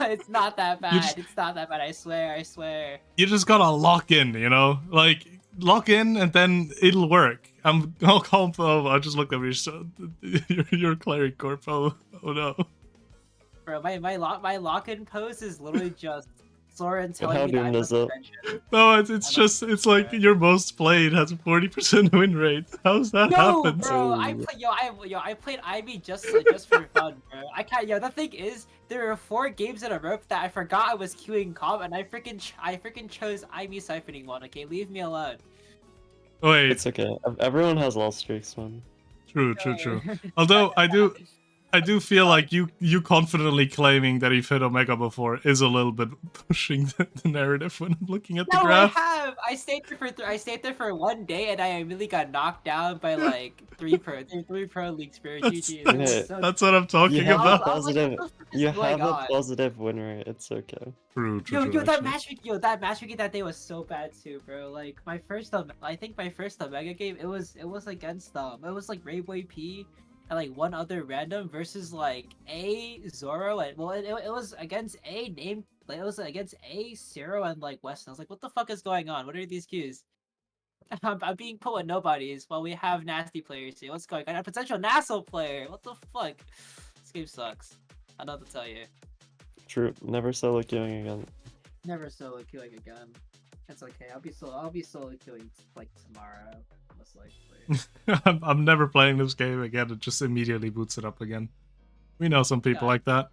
It's not that bad. It's not that bad. I swear. You just gotta lock in, you know, like lock in and then it'll work. I'm calm. Oh, I just looked at your cleric corp. Oh no. Bro, my lock-in pose is literally just Soren How telling me that I'm doomed is it? No, it's like your most played has a 40% win rate. How's that happen? Bro, I played Ivy just for fun, bro. I can't. The thing is, there were 4 games in a row that I forgot I was queuing comp, and I freaking chose Ivy siphoning one. Okay, leave me alone. Wait, It's okay. Everyone has lost streaks, man. True. Although I do feel like you confidently claiming that you've hit Omega before is a little bit pushing the narrative when I'm looking at the graph. I have. I stayed there for 1 day, and I immediately got knocked down by like 3 pro leagues, bro. GG. That's what I'm talking about. You have a positive win rate. It's okay. True. That matchmaking that day was so bad too, bro. Like I think my first Omega game, it was against it was like Rayboy P. And like one other random versus like A Zoro, and well it was against A name, like it was against A Zero and like Weston. I was like, what the fuck is going on? What are these queues? I'm being put with nobodies while we have nasty players here. What's going on? A potential Nassau player. What the fuck? This game sucks. I don't know what to tell you. True. Never solo queuing again. Never solo queuing again. It's okay. I'll be solo queuing like tomorrow, most likely. I'm never playing this game again. It just immediately boots it up again. We know some people like that.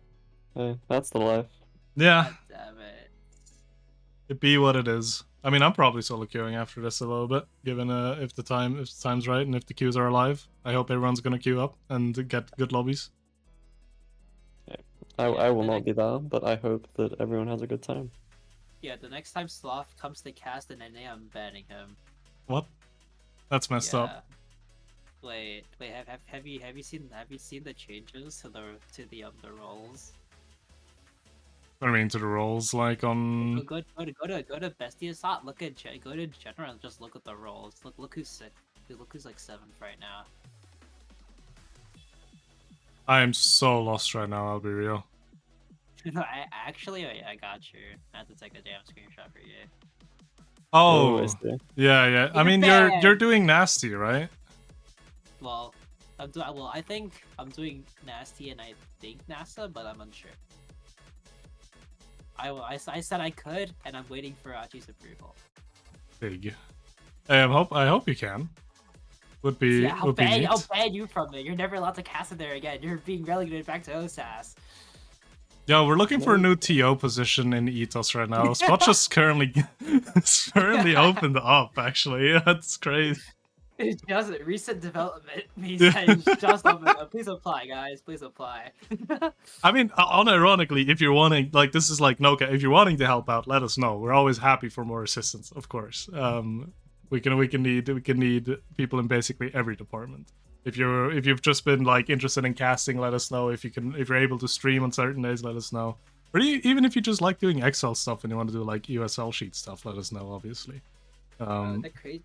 Hey, that's the life. Yeah. God damn it. It be what it is. I mean, I'm probably solo queuing after this a little bit, given if the time's right and if the queues are alive. I hope everyone's gonna queue up and get good lobbies. I will not be there, but I hope that everyone has a good time. Yeah, the next time Sloth comes to cast an NA, I'm banning him. What? That's messed up. Wait. Have you seen the changes to the roles? I mean, to the roles, like on. Go to Bestia slot. Go to general and just look at the roles. Look who's sick. Look who's like 7th right now. I am so lost right now. I'll be real. I got you. I have to take a damn screenshot for you. Oh, yeah. I mean, you're doing nasty, right? Well, I think I'm doing nasty, and I think NASA, but I'm unsure. I said I could, and I'm waiting for Achi's approval. Big. I hope you can. Would be. Yeah, I'll would be neat. ban you from it. You're never allowed to cast it there again. You're being relegated back to OSAS. Yeah, we're looking for a new TO position in ETOS right now. Spot just currently opened up, actually. That's crazy. It doesn't. Recent development means that it's just opened up. Please apply, guys. Please apply. I mean, unironically, if you're wanting, like, this is like, Noka, if you're wanting to help out, let us know. We're always happy for more assistance, of course. We can need people in basically every department. If you've just been like interested in casting, let us know. If you're able to stream on certain days, let us know. Or even if you just like doing Excel stuff and you want to do like EUSL sheet stuff, let us know. Obviously. The crazy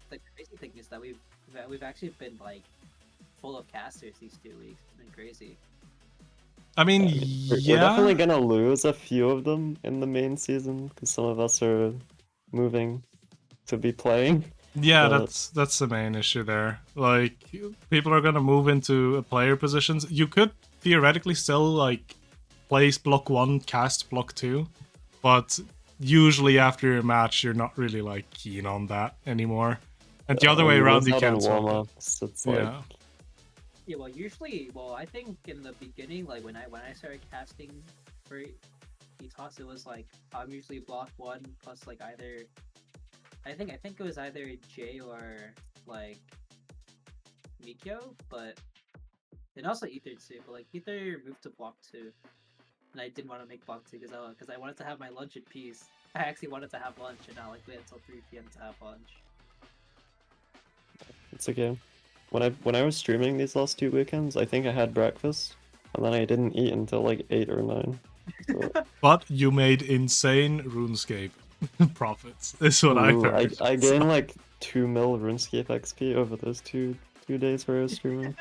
thing is that we've actually been like full of casters these 2 weeks. It's been crazy. I mean, we're definitely gonna lose a few of them in the main season because some of us are moving to be playing. Yeah, that's the main issue there. Like, people are gonna move into player positions. You could theoretically still like place block 1, cast block 2, but usually after your match, you're not really like keen on that anymore. And the other way around, you can't swap it. It's like... Yeah, well, I think in the beginning, like when I started casting for ETOS, it was like I'm usually block 1 plus like either. I think it was either Jay or like Mikyo, but and also Ether too. But like Ether moved to block 2, and I didn't want to make block 2 because I wanted to have my lunch in peace. I actually wanted to have lunch, and not like wait until 3 p.m. to have lunch. It's okay. When I was streaming these last 2 weekends, I think I had breakfast, and then I didn't eat until like 8 or 9. So... But you made insane RuneScape profits. Is what I heard. I gained like 2 mil RuneScape XP over those two days where I was streaming.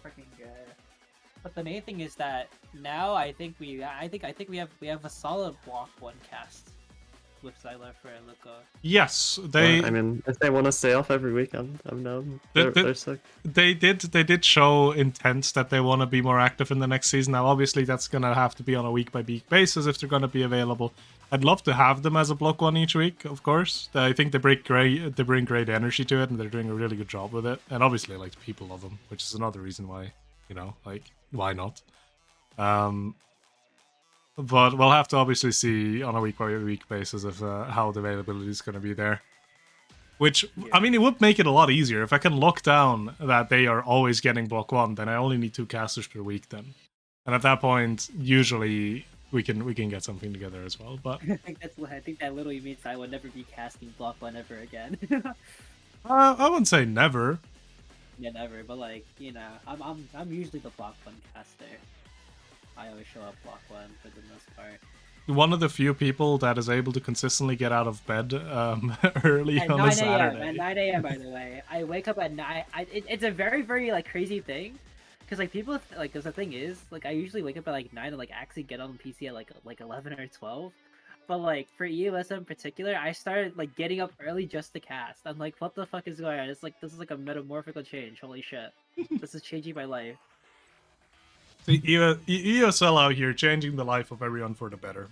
Freaking good. But the main thing is that now I think we have a solid block 1 cast with Zyla for Luca. Yes, they. I mean, if they want to stay off every weekend, I'm down. They're sick. They did show intent that they want to be more active in the next season. Now, obviously, that's gonna have to be on a week-by-week basis if they're gonna be available. I'd love to have them as a block 1 each week, of course. I think they bring great energy to it, and they're doing a really good job with it. And obviously, like, people love them, which is another reason why, like, why not? But we'll have to obviously see on a week-by-week basis of how the availability is going to be there. Which, yeah. I mean, it would make it a lot easier. If I can lock down that they are always getting block 1, then I only need 2 casters per week then. And at that point, usually we can get something together as well. But I think that literally means I would never be casting block 1 ever again. I wouldn't say never. Yeah, never. But like, I'm usually the block 1 caster. I always show up block 1 for the most part. One of the few people that is able to consistently get out of bed early at on a Saturday. At 9 a.m. by the way. I wake up at 9. It's a very, very like crazy thing. Because like people, like, cause the thing is, like I usually wake up at like 9 to like actually get on the PC at like 11 or 12. But like for EUSL in particular, I started like getting up early just to cast. I'm like, what the fuck is going on? It's like, this is like a metamorphical change. Holy shit. This is changing my life. The EUSL out here changing the life of everyone for the better,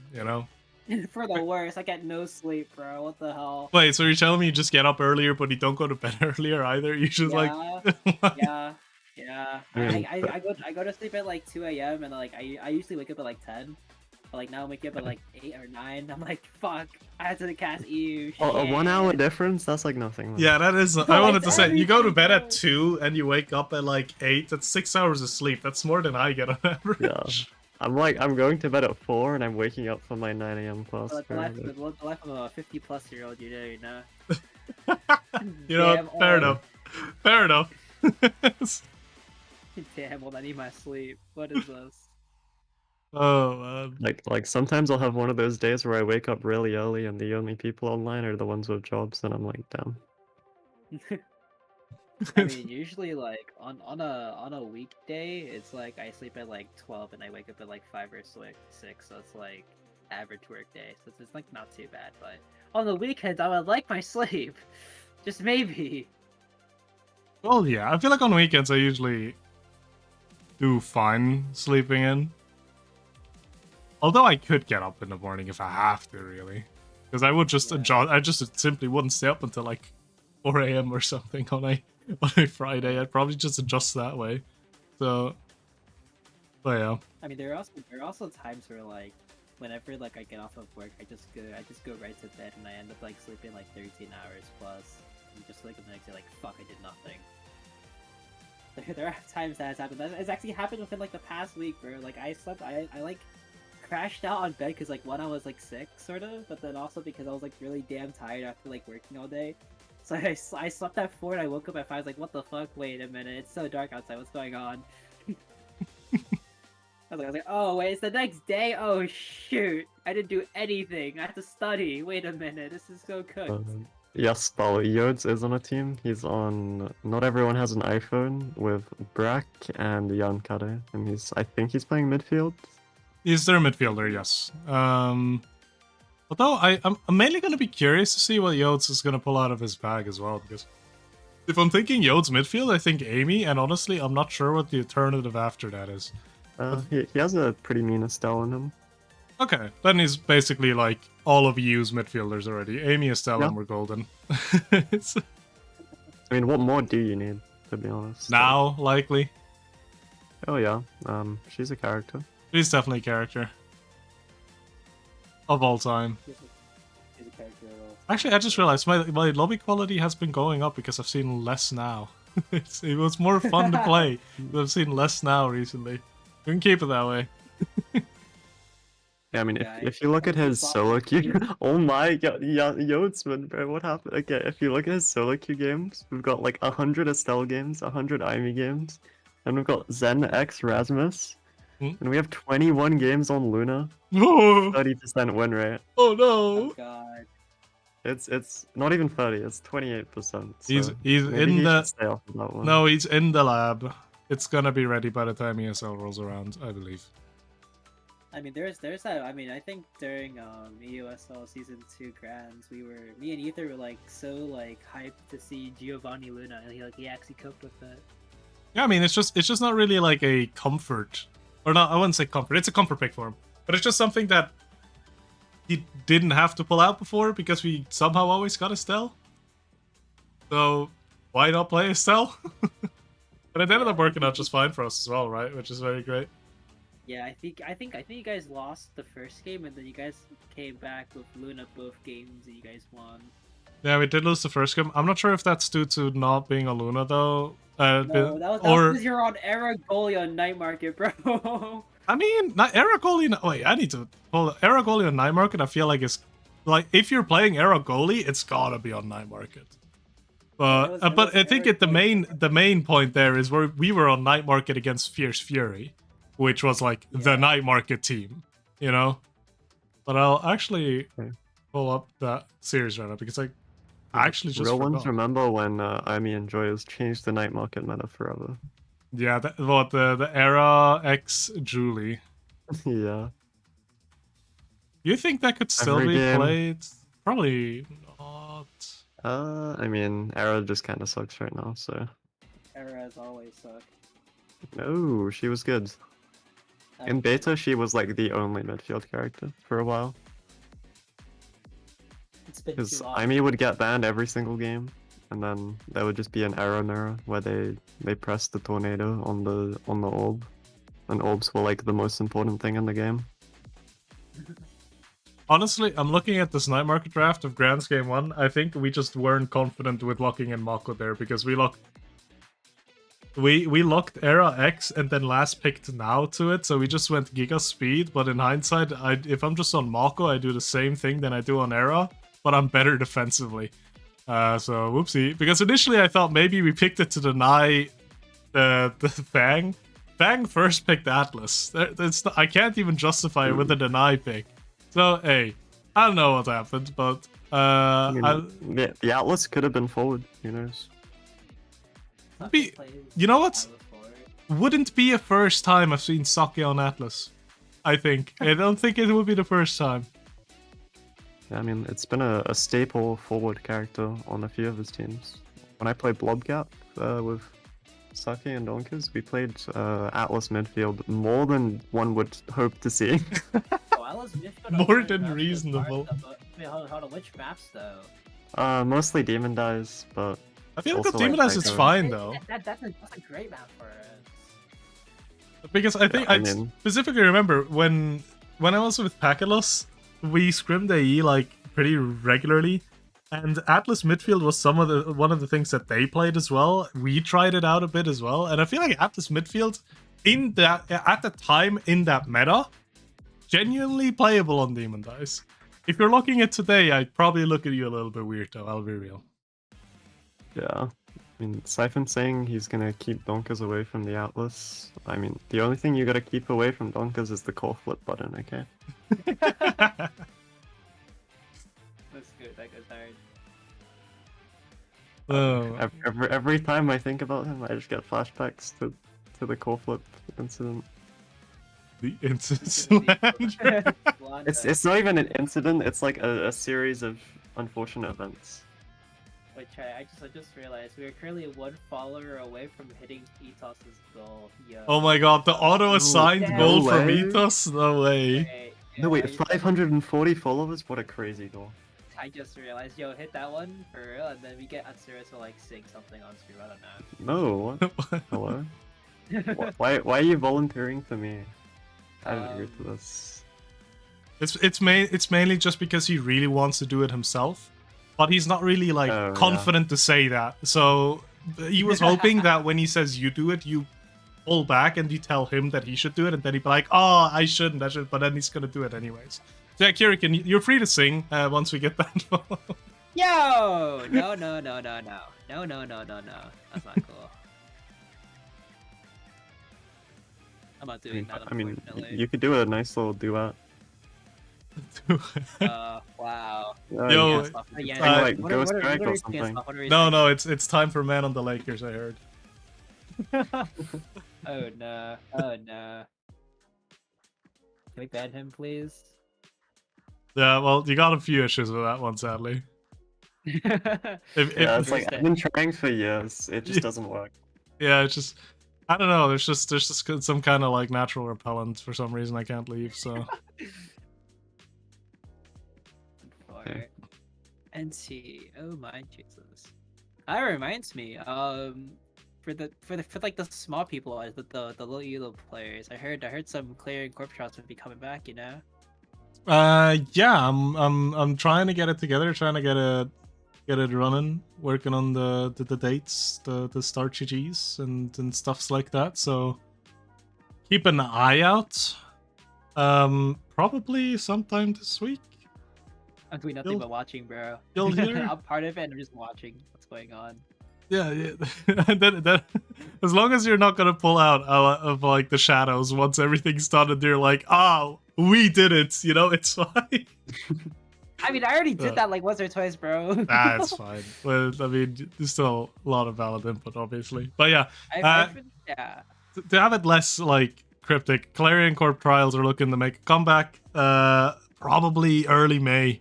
For the worse. I get no sleep, bro. What the hell? Wait, so you're telling me you just get up earlier, but you don't go to bed earlier either? You just Yeah. I go to sleep at like 2 a.m. and like I usually wake up at like 10. But like now I'm waking up at like 8 or 9. I'm like, fuck. I had to cast EU. A 1 hour difference? That's like nothing. Man. Yeah, that is. I wanted to say, you go to bed at 2 and you wake up at like 8. That's 6 hours of sleep. That's more than I get on average. Yeah. I'm going to bed at 4 and I'm waking up for my 9 a.m. class. The life of a 50-plus-year-old, you know. You know, fair enough. Fair enough. Damn, well, I need my sleep. What is this? Oh man. Like sometimes I'll have one of those days where I wake up really early and the only people online are the ones with jobs, and I'm like, damn. I mean, usually like on a weekday, it's like I sleep at like 12 and I wake up at like 5 or 6, so it's like average work day. So it's like not too bad, but on the weekends I would like my sleep. Just maybe. Well, yeah, I feel like on weekends I usually do fine sleeping in. Although I could get up in the morning if I have to, really. Because I would just adjust, I just simply wouldn't stay up until like 4 a.m. or something on a Friday. I'd probably just adjust that way. So, But yeah. I mean, there are also times where like, whenever like I get off of work, I just go right to bed and I end up like sleeping like 13 hours plus, and just like the next day like fuck, I did nothing. There are times that has happened. It's actually happened within like the past week, bro. Like I slept, I like crashed out on bed because like one, I was like sick sort of, but then also because I was like really damn tired after like working all day. So I slept at 4 and I woke up at 5. I was like, what the fuck? Wait a minute, it's so dark outside. What's going on? I was like, oh wait, it's the next day. Oh shoot, I didn't do anything. I have to study. Wait a minute, this is so cooked. Yes, Yodes is on a team. He's on. Not everyone has an iPhone with Brack and Yankade, and I think he's playing midfield. He's their midfielder, yes. Although I'm mainly going to be curious to see what Yodes is going to pull out of his bag as well, because if I'm thinking Yodes midfield, I think Amy, and honestly, I'm not sure what the alternative after that is. He has a pretty mean Estelle in him. Okay, then he's basically like all of EU's midfielders already. Amy, Estelle, and we're golden. I mean, what more do you need, to be honest? Now, likely. Oh yeah, she's a character. She's definitely a character. Of all time. She's a character of all. Actually, I just realized my lobby quality has been going up because I've seen less now. It was more fun to play, but I've seen less now recently. We can keep it that way. Yeah, I mean, if you look at his solo queue, oh my god, Yodsman, bro, what happened? Okay, if you look at his solo queue games, we've got like 100 Estelle games, 100 Amy games, and we've got Zen X Rasmus, and we have 21 games on Luna, 30% win rate. Oh no! Oh god. It's not even 30, it's 28%. So he's in the... Stay off of that one. No, he's in the lab. It's gonna be ready by the time ESL rolls around, I believe. I mean, there's that. I mean, I think during EUSL Season 2 Grands, me and Ether were like so like hyped to see Giovanni Luna, and he actually coped with it. Yeah, I mean, it's just not really like a comfort, or not. I wouldn't say comfort. It's a comfort pick for him, but it's just something that he didn't have to pull out before because we somehow always got Estelle. So why not play Estelle? But it ended up working out just fine for us as well, right? Which is very great. Yeah, I think you guys lost the first game, and then you guys came back with Luna both games, and you guys won. Yeah, we did lose the first game. I'm not sure if that's due to not being a Luna though. No, that was because you're on Era Goalie on Night Market, bro. I mean, not Era Goalie. Wait, I need to pull Era Goalie on Night Market. I feel like it's like if you're playing Era Goalie, it's gotta be on Night Market. But I think the main point there is where we were on Night Market against Fierce Fury, which was like the Night Market team, you know. But I'll actually pull up that series right now because I actually just real forgot. Ones remember when Amy and Joyous changed the Night Market meta forever. Yeah, the Era X Julie. Yeah. You think that could still be played? Probably not. I mean, Era just kind of sucks right now, so. Era has always sucked. No, she was good. In beta, she was like the only midfield character for a while. Because Amy would get banned every single game, and then there would just be an error mirror where they press the tornado on the orb, and orbs were like the most important thing in the game. Honestly, I'm looking at this Night Market draft of Grands Game 1. I think we just weren't confident with locking in Mako there because we locked Era X and then last picked Now to it, so we just went Giga Speed, but in hindsight, if I'm just on Mako, I do the same thing than I do on Era, but I'm better defensively. So, whoopsie. Because initially I thought maybe we picked it to deny the Fang. Fang first picked Atlas. I can't even justify it with a deny pick. So, hey, I don't know what happened, but... the Atlas could have been forward, who knows? You know what? Wouldn't be a first time I've seen Sake on Atlas. I think. I don't think it would be the first time. Yeah, I mean, it's been a staple forward character on a few of his teams. When I played Blobgap with Sake and Donkers, we played Atlas midfield more than one would hope to see. More than reasonable. Hold on, which maps though? Mostly Demon Dies, but... I feel like Demon Dies is fine though. That's a great map for us. Because I think I specifically remember when I was with Pakilos, we scrimmed AE like pretty regularly, and Atlas midfield was one of the things that they played as well. We tried it out a bit as well, and I feel like Atlas midfield at the time in that meta, genuinely playable on Demon Dice. If you're looking at today, I'd probably look at you a little bit weird though, I'll be real. Yeah. I mean, Siphon saying he's gonna keep Donkers away from the Atlas. I mean, the only thing you gotta keep away from Donkers is the core flip button, okay? That's good, that goes hard. Oh. Every time I think about him, I just get flashbacks to the core flip incident. The incident. It's not even an incident, it's like a series of unfortunate events. Wait, I just realized we are currently one follower away from hitting ETOS's goal. Yo. Oh my god, the auto-assigned goal from ETOS? No way. No wait, 540 followers? What a crazy goal. I just realized, yo, hit that one for real, and then we get Unserious to like sing something on stream. I don't know. No, what? Hello? Why are you volunteering for me? I didn't agree to this. It's mainly just because he really wants to do it himself, but he's not really like confident to say that. So he was hoping that when he says you do it, you pull back and you tell him that he should do it, and then he'd be like, "Oh, I shouldn't," but then he's gonna do it anyways. So yeah, Kirikin, you're free to sing once we get that. Yo, no, that's not cool. I'm not doing that. I mean, you could do a nice little duet. Wow. Yo, like Ghost Strike or something. No, it's time for Man on the Lakers, I heard. Oh no. Can we ban him, please? Yeah, well, you got a few issues with that one, sadly. It's like I've been trying for years. It just doesn't work. Yeah, it's just I don't know. There's just some kind of like natural repellent for some reason. I can't leave. So. NT. Oh my Jesus. That reminds me. For like the small people, the low elo players. I heard some clearing corp shots would be coming back. You know. Yeah, I'm trying to get it together, trying to get it running, working on the dates, the start GGs and stuffs like that. So keep an eye out. Probably sometime this week. I'm doing nothing but watching, bro. You'll hear. I'm part of it, and I'm just watching what's going on. Yeah. And then, as long as you're not gonna pull out of like the shadows once everything's done, and you're like, oh, we did it, you know, it's fine. I mean, I already did that like once or twice, bro. It's fine. Well, I mean, there's still a lot of valid input, obviously. But yeah, to have it less like cryptic, Clarion Corp trials are looking to make a comeback, probably early May.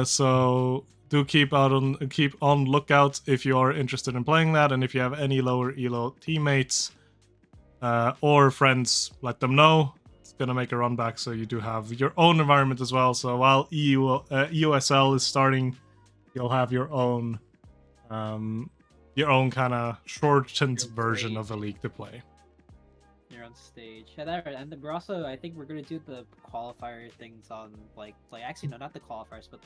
So do keep on lookout if you are interested in playing that, and if you have any lower elo teammates or friends, let them know. It's gonna make a run back, so you do have your own environment as well. So while EUSL is starting, you'll have your own kind of shortened version of a league to play. You're on stage. Yeah, and we're also, I think we're gonna do the qualifier things on like actually no, not the qualifiers, but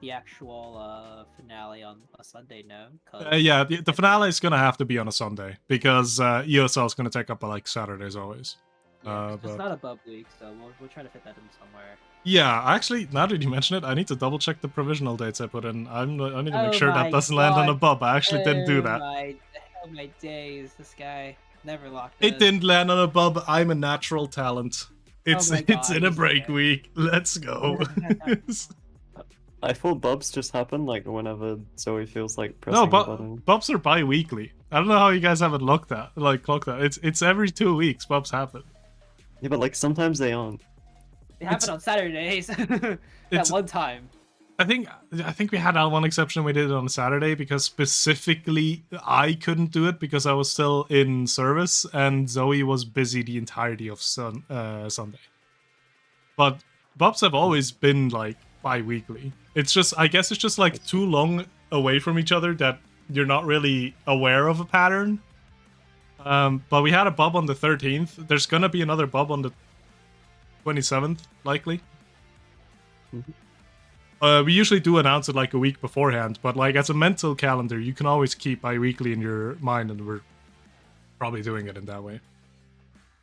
the actual finale on a Sunday. No. Yeah, the finale is gonna have to be on a Sunday because EUSL is gonna take up like Saturdays always. Yeah, it's not a bub week, so we'll try to fit that in somewhere. Yeah, actually, now that you mention it, I need to double check the provisional dates I put in. I need to make sure that doesn't land on a bub. I actually didn't do that. Oh my days, this guy never locked it. Didn't land on a bub. I'm a natural talent. It's in a break week. Let's go. I thought bubs just happen like whenever Zoe feels like pressing a button. Bubs are bi-weekly. I don't know how you guys haven't clocked that. It's every 2 weeks bubs happen. Yeah, but like sometimes they aren't. They happen on Saturdays. That one time. I think we had that one exception. We did it on a Saturday because specifically I couldn't do it because I was still in service and Zoe was busy the entirety of Sunday. But bubs have always been like bi-weekly. It's just, I guess it's just like too long away from each other that you're not really aware of a pattern. But we had a bub on the 13th. There's gonna be another bub on the 27th, likely. We usually do announce it like a week beforehand, but like as a mental calendar, you can always keep bi-weekly in your mind, and we're probably doing it in that way.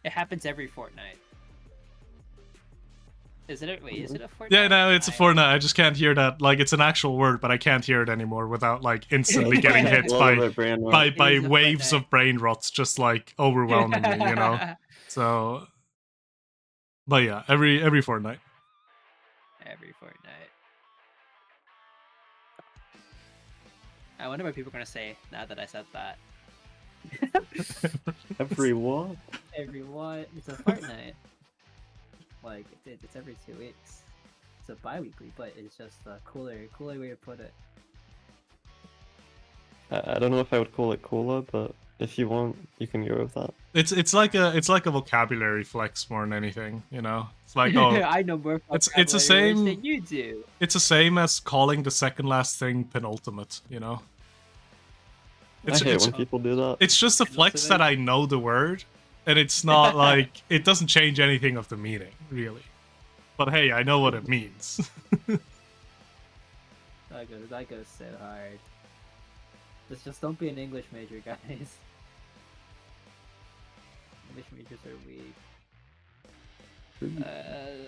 It happens every fortnight. Is it? Wait, is it a fortnight? Yeah, no, it's a fortnight. I just can't hear that. Like, it's an actual word, but I can't hear it anymore without like instantly getting hit by waves of brain rots, just like overwhelming me, you know. So, but yeah, every fortnight. Every fortnight. I wonder what people are gonna say now that I said that. Every what? Every what? It's a fortnight. Like it's every 2 weeks. It's a bi-weekly, but it's just a cooler way to put it. I don't know if I would call it cooler, but if you want, you can go with that. It's like a vocabulary flex more than anything, you know. It's like, oh, I know more. It's the same than you do. It's the same as calling the second last thing penultimate, you know. I hate when people do that. It's just a flex that I know the word, and it's not like it doesn't change anything of the meaning, really. But hey, I know what it means. That goes so hard. Just don't be an English major, guys. English majors are weak.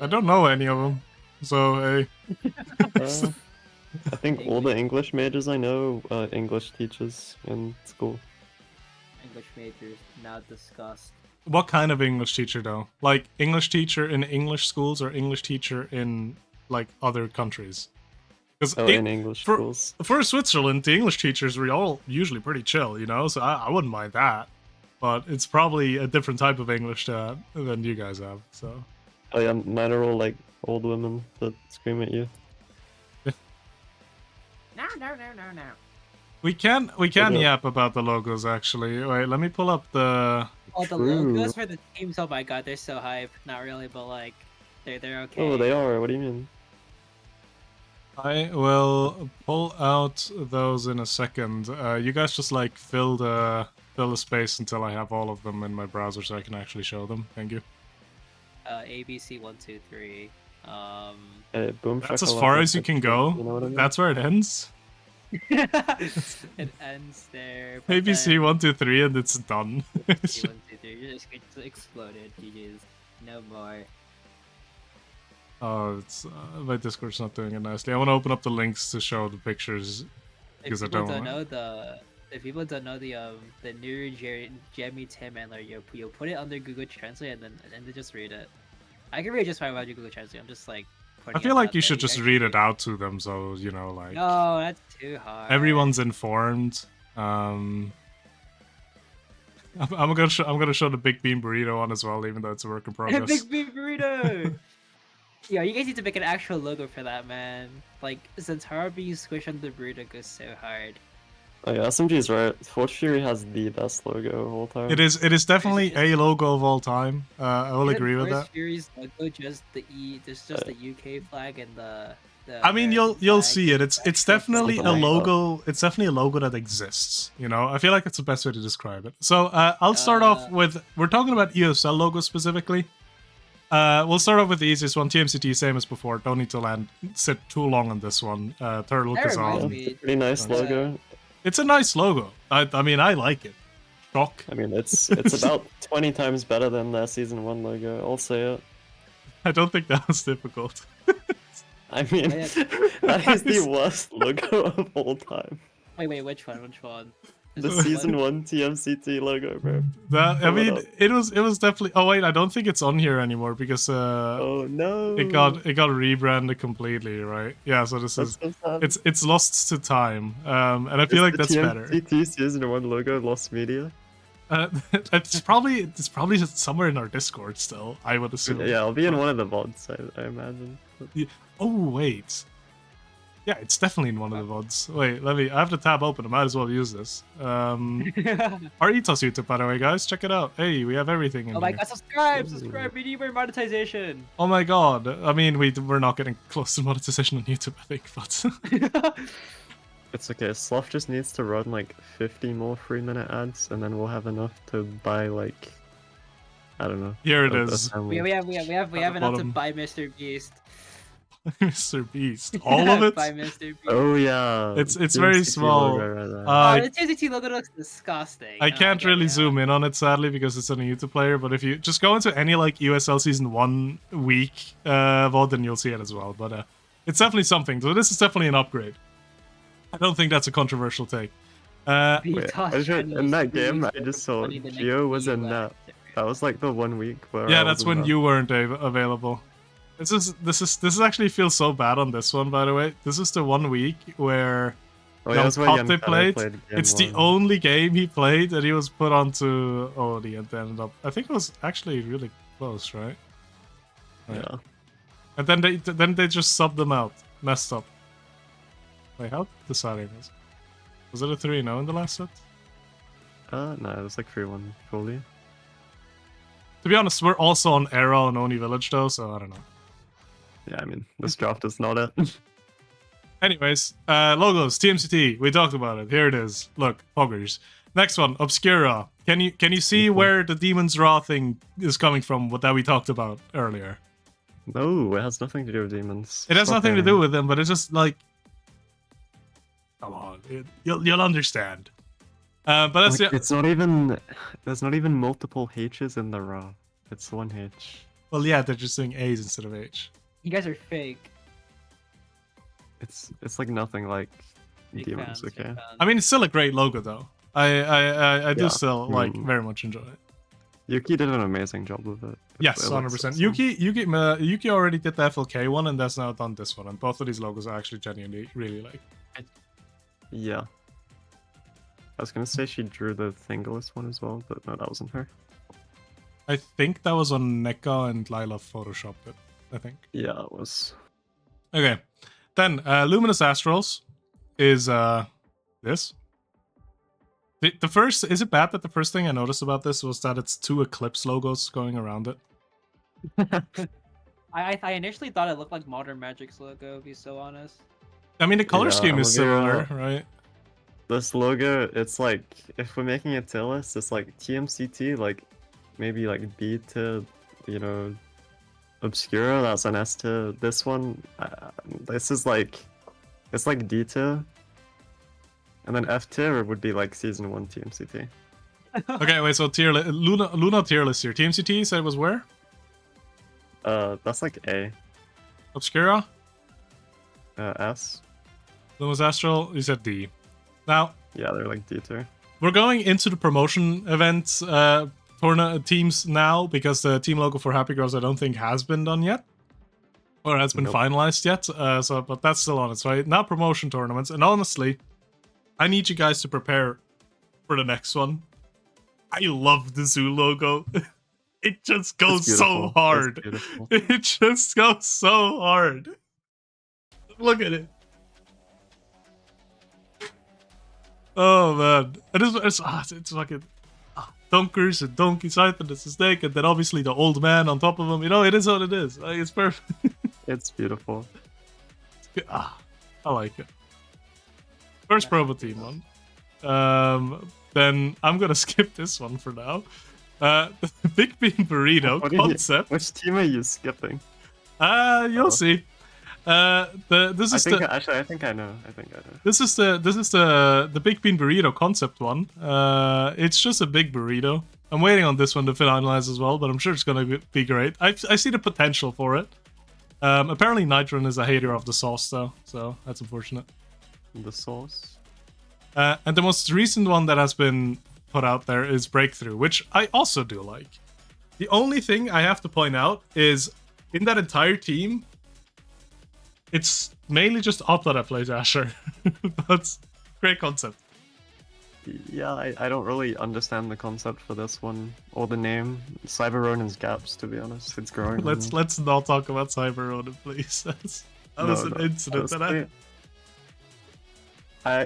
I don't know any of them, so hey. I think all the English majors I know are English teachers in school. English majors now discussed. What kind of English teacher though? Like English teacher in English schools or English teacher in like other countries? Because in English schools. For Switzerland, the English teachers were all usually pretty chill, you know. So I wouldn't mind that, but it's probably a different type of English than you guys have. So. Oh yeah, mine are all like old women that scream at you. No. We can yap about the logos actually. Wait, let me pull up the. Oh, the logos for the teams. Oh my god, they're so hype. Not really, but like, they're okay. Oh, they are. What do you mean? I will pull out those in a second. You guys just like fill the space until I have all of them in my browser so I can actually show them. Thank you. ABC 1, 2, 3. Boom. That's as far as you can go. You know what I mean? That's where it ends. It ends there. ABC 1, 2, 3, and it's done. ABC 1, 2, 3. Just exploded. GG's. No more. Oh, it's my Discord's not doing it nicely. I want to open up the links to show the pictures because I don't know if people don't know the new Jamie Tim and like you'll put it under Google Translate and then just read it. I can read just fine without Google Translate. I'm just like. I feel like you should just read it out to them, so you know, like. No, that's too hard. Everyone's informed. I'm gonna show the Big Bean Burrito on as well, even though it's a work in progress. Big Bean Burrito. Yeah, you guys need to make an actual logo for that, man. Like Zentara being squished on the burrito goes so hard. Oh yeah, SMG's right. Forge Fury has the best logo of all time. It is definitely a logo of all time. I will agree with that. Fury's logo just the the UK flag and the I mean, you'll see it. It's definitely a logo. It's definitely a logo that exists. You know, I feel like it's the best way to describe it. So I'll start off with we're talking about EUSL logo specifically. We'll start off with the easiest one. TMCT, same as before. Don't need to sit too long on this one. Turtle Kazan. Pretty nice logo. It's a nice logo. I mean, I like it. Shock. I mean, it's about 20 times better than their Season 1 logo. I'll say it. I don't think that was difficult. I mean, that is the worst logo of all time. Wait, which one? Which one? The Season 1 TMCT logo, bro. I mean, it was definitely. Oh wait, I don't think it's on here anymore because oh no, it got rebranded completely, right? Yeah, so this is it's lost to time, and I feel like that's better. TMCT Season 1 logo lost media. It's probably somewhere in our Discord still. I would assume. Yeah, I'll be in one of the VODs, I imagine. Yeah. Oh wait. Yeah, it's definitely in one of the VODs. Wait, I have the tab open. I might as well use this. Our ETOS YouTube, by the way, guys. Check it out. Hey, we have everything in here. Oh my god, subscribe! We need more monetization. Oh my god. I mean, we're not getting close to monetization on YouTube, I think, but... It's okay. Sloth just needs to run like 50 more 3-minute ads, and then we'll have enough to buy like, I don't know. Here it is. We have enough to bottom. buy Mr. Beast. Mr. Beast. All of it? Buy Mr. Beast. Oh yeah. It's TMCT very small. logo right there. Oh, the TCT logo looks disgusting. I can't really zoom in on it, sadly, because it's on a YouTube player, but if you just go into any like EUSL Season 1 week VOD, then you'll see it as well. But it's definitely something, so this is definitely an upgrade. I don't think that's a controversial take. Wait, in that game, I just saw Geo was in that. That was like the 1 week where yeah, that's when you weren't available. This is actually feels so bad on this one, by the way. This is the 1 week where they played. It's the only game he played, and he was put onto. Oh, the end ended up. I think it was actually really close, right? Yeah. And then they just subbed them out, messed up. Wait, how deciding was it a 3-0 in the last set? No, it was like 3-1 fully. To be honest, we're also on Era on Oni Village though, so I don't know. Yeah, I mean, this draft is not it. Anyways, logos, TMCT, we talked about it. Here it is. Look, poggers. Next one, Obscura. Can you see where the Demon's Raw thing is coming from, what that we talked about earlier? No, it has nothing to do with demons. It has nothing to do with them, but it's just like, come on, you'll understand. But that's like, it's not even. There's not even multiple H's in the Raw. It's one H. Well, yeah, they're just doing A's instead of H. You guys are fake. It's like nothing like demons. Fans, okay. I mean, it's still a great logo though. I do still like very much enjoy it. Yuki did an amazing job with it. Yes, 100%. Yuki already did the FLK one, and that's now done this one, and both of these logos I actually genuinely really like. Yeah. I was gonna say she drew the Thingless one as well, but no, that wasn't her. I think that was on NECA and Lila photoshopped it, I think. Yeah, it was. Okay. Then, Luminous Astrals is this. The first, is it bad that the first thing I noticed about this was that it's 2 Eclipse logos going around it? I initially thought it looked like Modern Magic's logo, to be so honest. I mean, the color scheme is similar, right? This logo, it's like, if we're making a tier list, it's like TMCT, like maybe like B to, you know, Obscura, that's an S tier. This one, this is like, it's like D tier. And then F tier would be like Season 1 TMCT. Okay, wait, so Luna tier list here. TMCT said it was where? That's like A. Obscura? S. Luminous Astral, you said D. Now, yeah, they're like D tier. We're going into the promotion events teams now, because the team logo for Happy Girls I don't think has been done yet. Or has been finalized yet. But that's still on its way. Now promotion tournaments, and honestly, I need you guys to prepare for the next one. I love the zoo logo. It just goes so hard. It just goes so hard. Look at it. Oh man, it's fucking dunkers and donkey scythe, and it's a snake, and then obviously the old man on top of him. You know, it is what it is. Like, it's perfect. It's beautiful. I like it. First promo team one. Then I'm gonna skip this one for now. The Big Bean Burrito concept. Which team are you skipping? You'll see. I think I know. This is the Big Bean Burrito concept one. It's just a big burrito. I'm waiting on this one to finalize as well, but I'm sure it's gonna be great. I see the potential for it. Apparently Nitron is a hater of the sauce though, so that's unfortunate. The sauce. And the most recent one that has been put out there is Breakthrough, which I also do like. The only thing I have to point out is in that entire team, it's mainly just Opla that plays Asher. But great concept. Yeah, I don't really understand the concept for this one or the name. Cyber Ronin's gaps, to be honest. It's growing. Let's not talk about Cyber Ronin, please. That was an incident honestly, that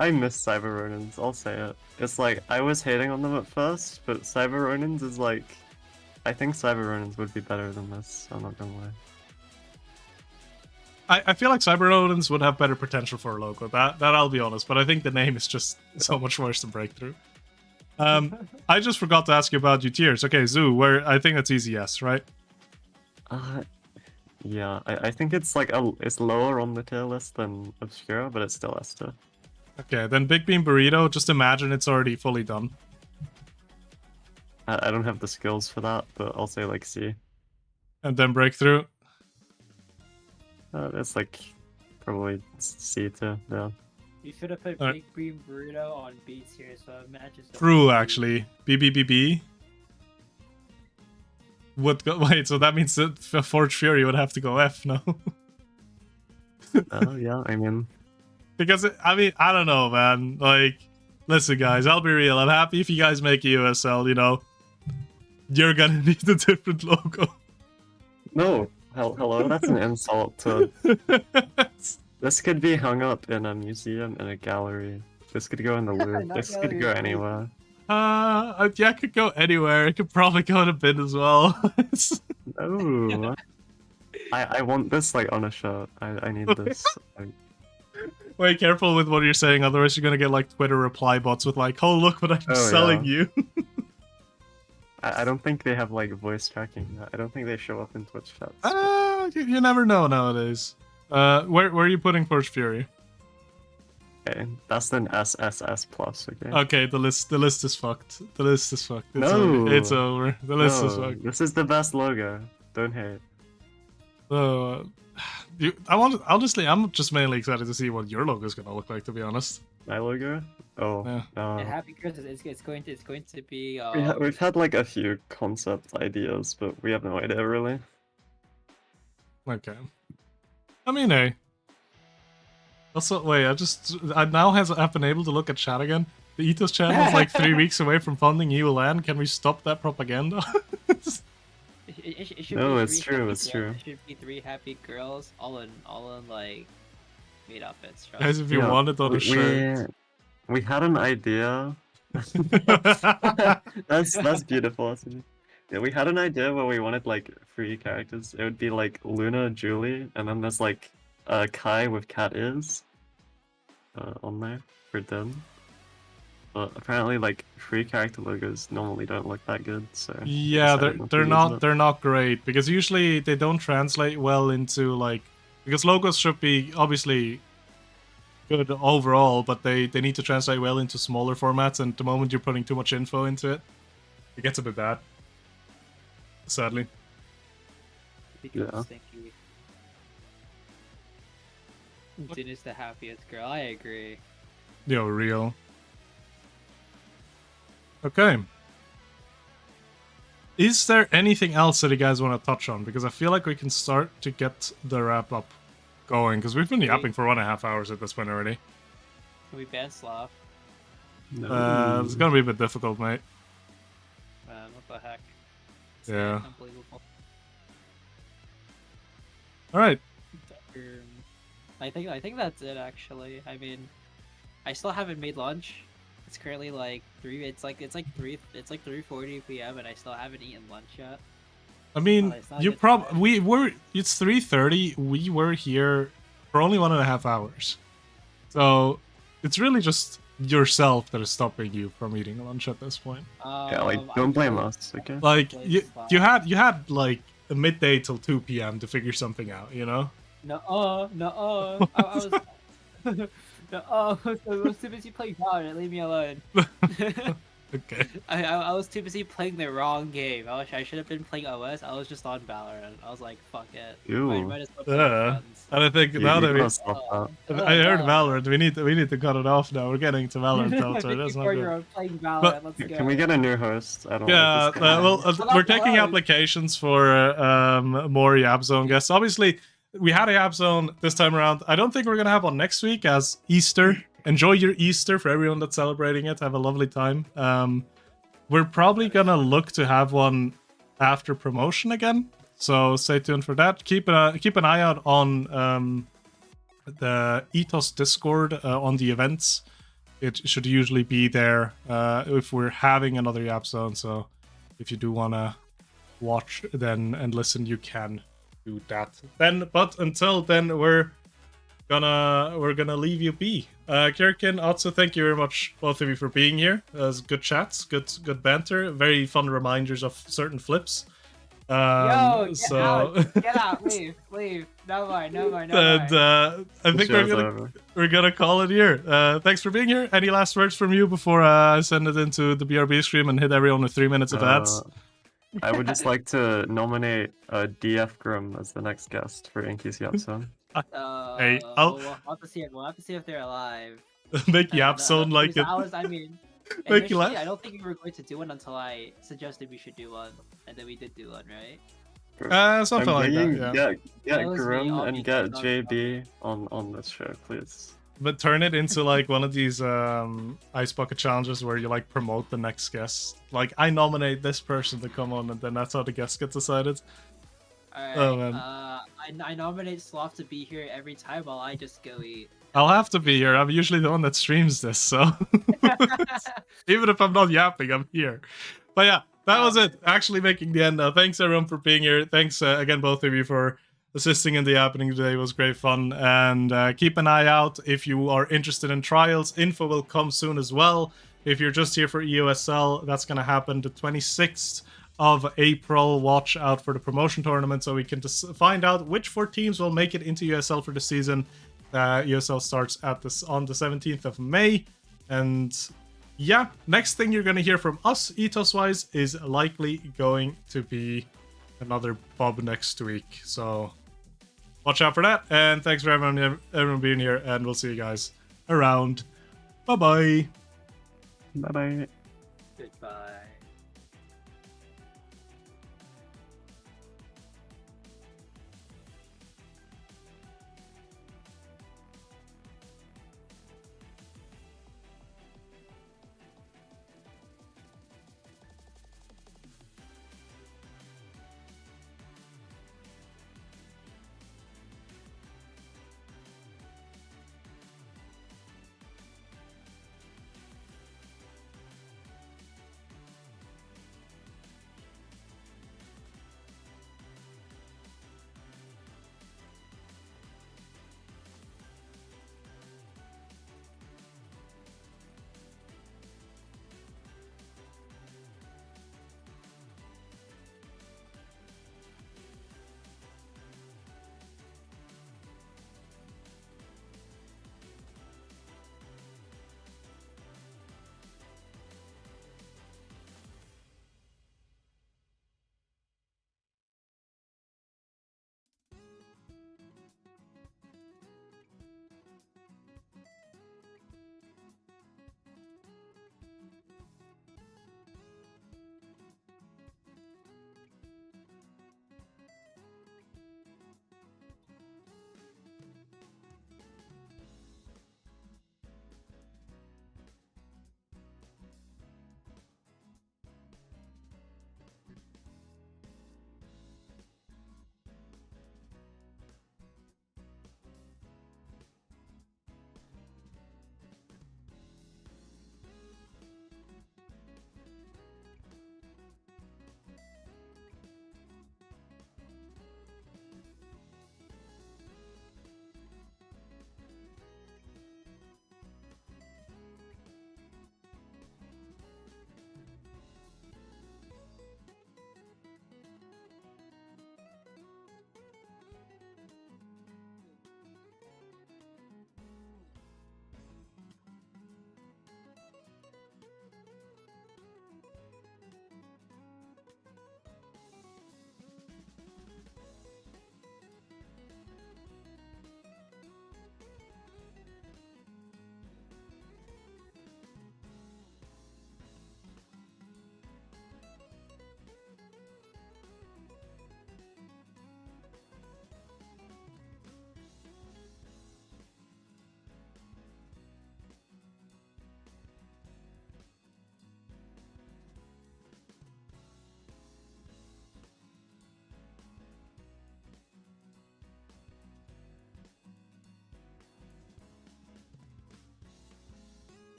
I miss Cyber Ronins, I'll say it. It's like, I was hating on them at first, but Cyber Ronins is like, I think Cyber Ronins would be better than this, I'm not gonna lie. I feel like Cyber Odins would have better potential for a logo. That I'll be honest, but I think the name is just so much worse than Breakthrough. I just forgot to ask you about your tiers. Okay, Zoo, where I think that's easy, yes, right? Yeah, I think it's like it's lower on the tier list than Obscura, but it's still S tier. Okay, then Big Bean Burrito, just imagine it's already fully done. I don't have the skills for that, but I'll say like C. And then Breakthrough. It's like probably C too, yeah. You should have put Big Bean Burrito on B tier, so it matches. True, actually. BBBB. Would go, wait, so that means that Forge Fury would have to go F, no? Oh, yeah, I mean... Because, I mean, I don't know, man. Like, listen, guys, I'll be real. I'm happy if you guys make EUSL, you know. You're gonna need a different logo. No, hello, that's an insult to... This could be hung up in a museum, in a gallery. This could go in the Louvre. This could go anywhere. Yeah, it could go anywhere. It could probably go in a bin as well. No. I want this, like, on a shirt. I need this. Wait, careful with what you're saying, otherwise you're gonna get, like, Twitter reply bots with, like, oh, look what I'm selling you. I don't think they have, like, voice tracking. I don't think they show up in Twitch chats. You never know nowadays. Where are you putting Forge Fury? Okay, that's an SSS plus, okay? Okay, the list is fucked. The list is fucked. It's No! over. It's over. The list is fucked. This is the best logo. Don't hate. Honestly, I'm just mainly excited to see what your logo is gonna look like, to be honest. My logo? Oh. Yeah. Happy Christmas. It's going to be. We've had like a few concept ideas, but we have no idea really. Okay. I mean, hey. Also, wait, I now have been able to look at chat again. The ETOS channel is like 3 weeks away from funding EULAN. Can we stop that propaganda? It should no, be it's true. It's true. It should be 3 happy girls, all in like meat outfits. Guys, if you want it on a shirt. We had an idea. that's beautiful. Yeah, we had an idea where we wanted like 3 characters. It would be like Luna, Julie, and then there's like Kai with Cat Is on there for them. But apparently, like 3 character logos normally don't look that good. So yeah, they're not great because usually they don't translate well into like because logos should be obviously good overall, but they need to translate well into smaller formats. And the moment you're putting too much info into it, it gets a bit bad. Sadly. Yeah. Jin is the happiest girl. I agree. Yo, real. Okay. Is there anything else that you guys want to touch on? Because I feel like we can start to get the wrap up going. Because we've been yapping for 1.5 hours at this point already. Can we ban Slav? No. It's gonna be a bit difficult, mate. What the heck? Yeah. Unbelievable. Alright. I think that's it actually. I mean, I still haven't made lunch. It's currently like 3:40 p.m. and I still haven't eaten lunch yet. I mean, it's 3:30. We were here for only 1.5 hours. So it's really just yourself that is stopping you from eating lunch at this point. Yeah, like don't blame us, okay? Like you had like a midday till 2 p.m. to figure something out, you know? No. I was I was too busy playing Valorant. Leave me alone. Okay. I was too busy playing the wrong game. I should have been playing OS. I was just on Valorant. I was like, fuck it. Ew. And I think now that I heard Valorant, we need to cut it off now. We're getting to Valorant territory. That's not good. Playing Valorant. Let's go. Can we get a new host? I don't we're taking applications for more Yab Zone guests. Obviously, we had a Yab Zone this time around. I don't think we're gonna have one next week as Easter. Enjoy your Easter for everyone that's celebrating it. Have a lovely time. We're probably gonna look to have one after promotion again. So stay tuned for that. Keep an eye out on the ETOS Discord on the events. It should usually be there if we're having another Yap Zone. So if you do wanna watch then and listen, you can. do that. Then, but until then, we're gonna leave you be. Kirkin, also thank you very much, both of you, for being here. It was good chats, good banter, very fun reminders of certain flips. Yo, get so out, get out, leave. No more. and I think we're gonna call it here. Thanks for being here. Any last words from you before I send it into the BRB stream and hit everyone with 3 minutes of ads? I would just like to nominate DF Grim as the next guest for Inky's Yap Zone. Hey, we'll have to see it. We'll have to see if they're alive. Make Yap Zone like it. I mean, Make you laugh. I don't think we were going to do one until I suggested we should do one, and then we did do one, right? Something like that. Yeah. Get Grim and get JB on this show, please. But turn it into like one of these ice bucket challenges where you like promote the next guest. Like I nominate this person to come on, and then that's how the guest gets decided. Alright. Oh, man. I nominate Sloth to be here every time while I just go eat. I'll have to be here. I'm usually the one that streams this, so even if I'm not yapping, I'm here. But yeah, that was it. Actually making the end. Thanks everyone for being here. Thanks again, both of you, for assisting in the happening today. It was great fun. And keep an eye out if you are interested in trials. Info will come soon as well. If you're just here for EUSL, that's going to happen the 26th of April. Watch out for the promotion tournament so we can just find out which 4 teams will make it into USL for the season. USL starts on the 17th of May. And yeah, next thing you're going to hear from us, ETOS-wise, is likely going to be another Bob next week. So watch out for that. And thanks for everyone being here. And we'll see you guys around. Bye-bye. Bye-bye. Goodbye.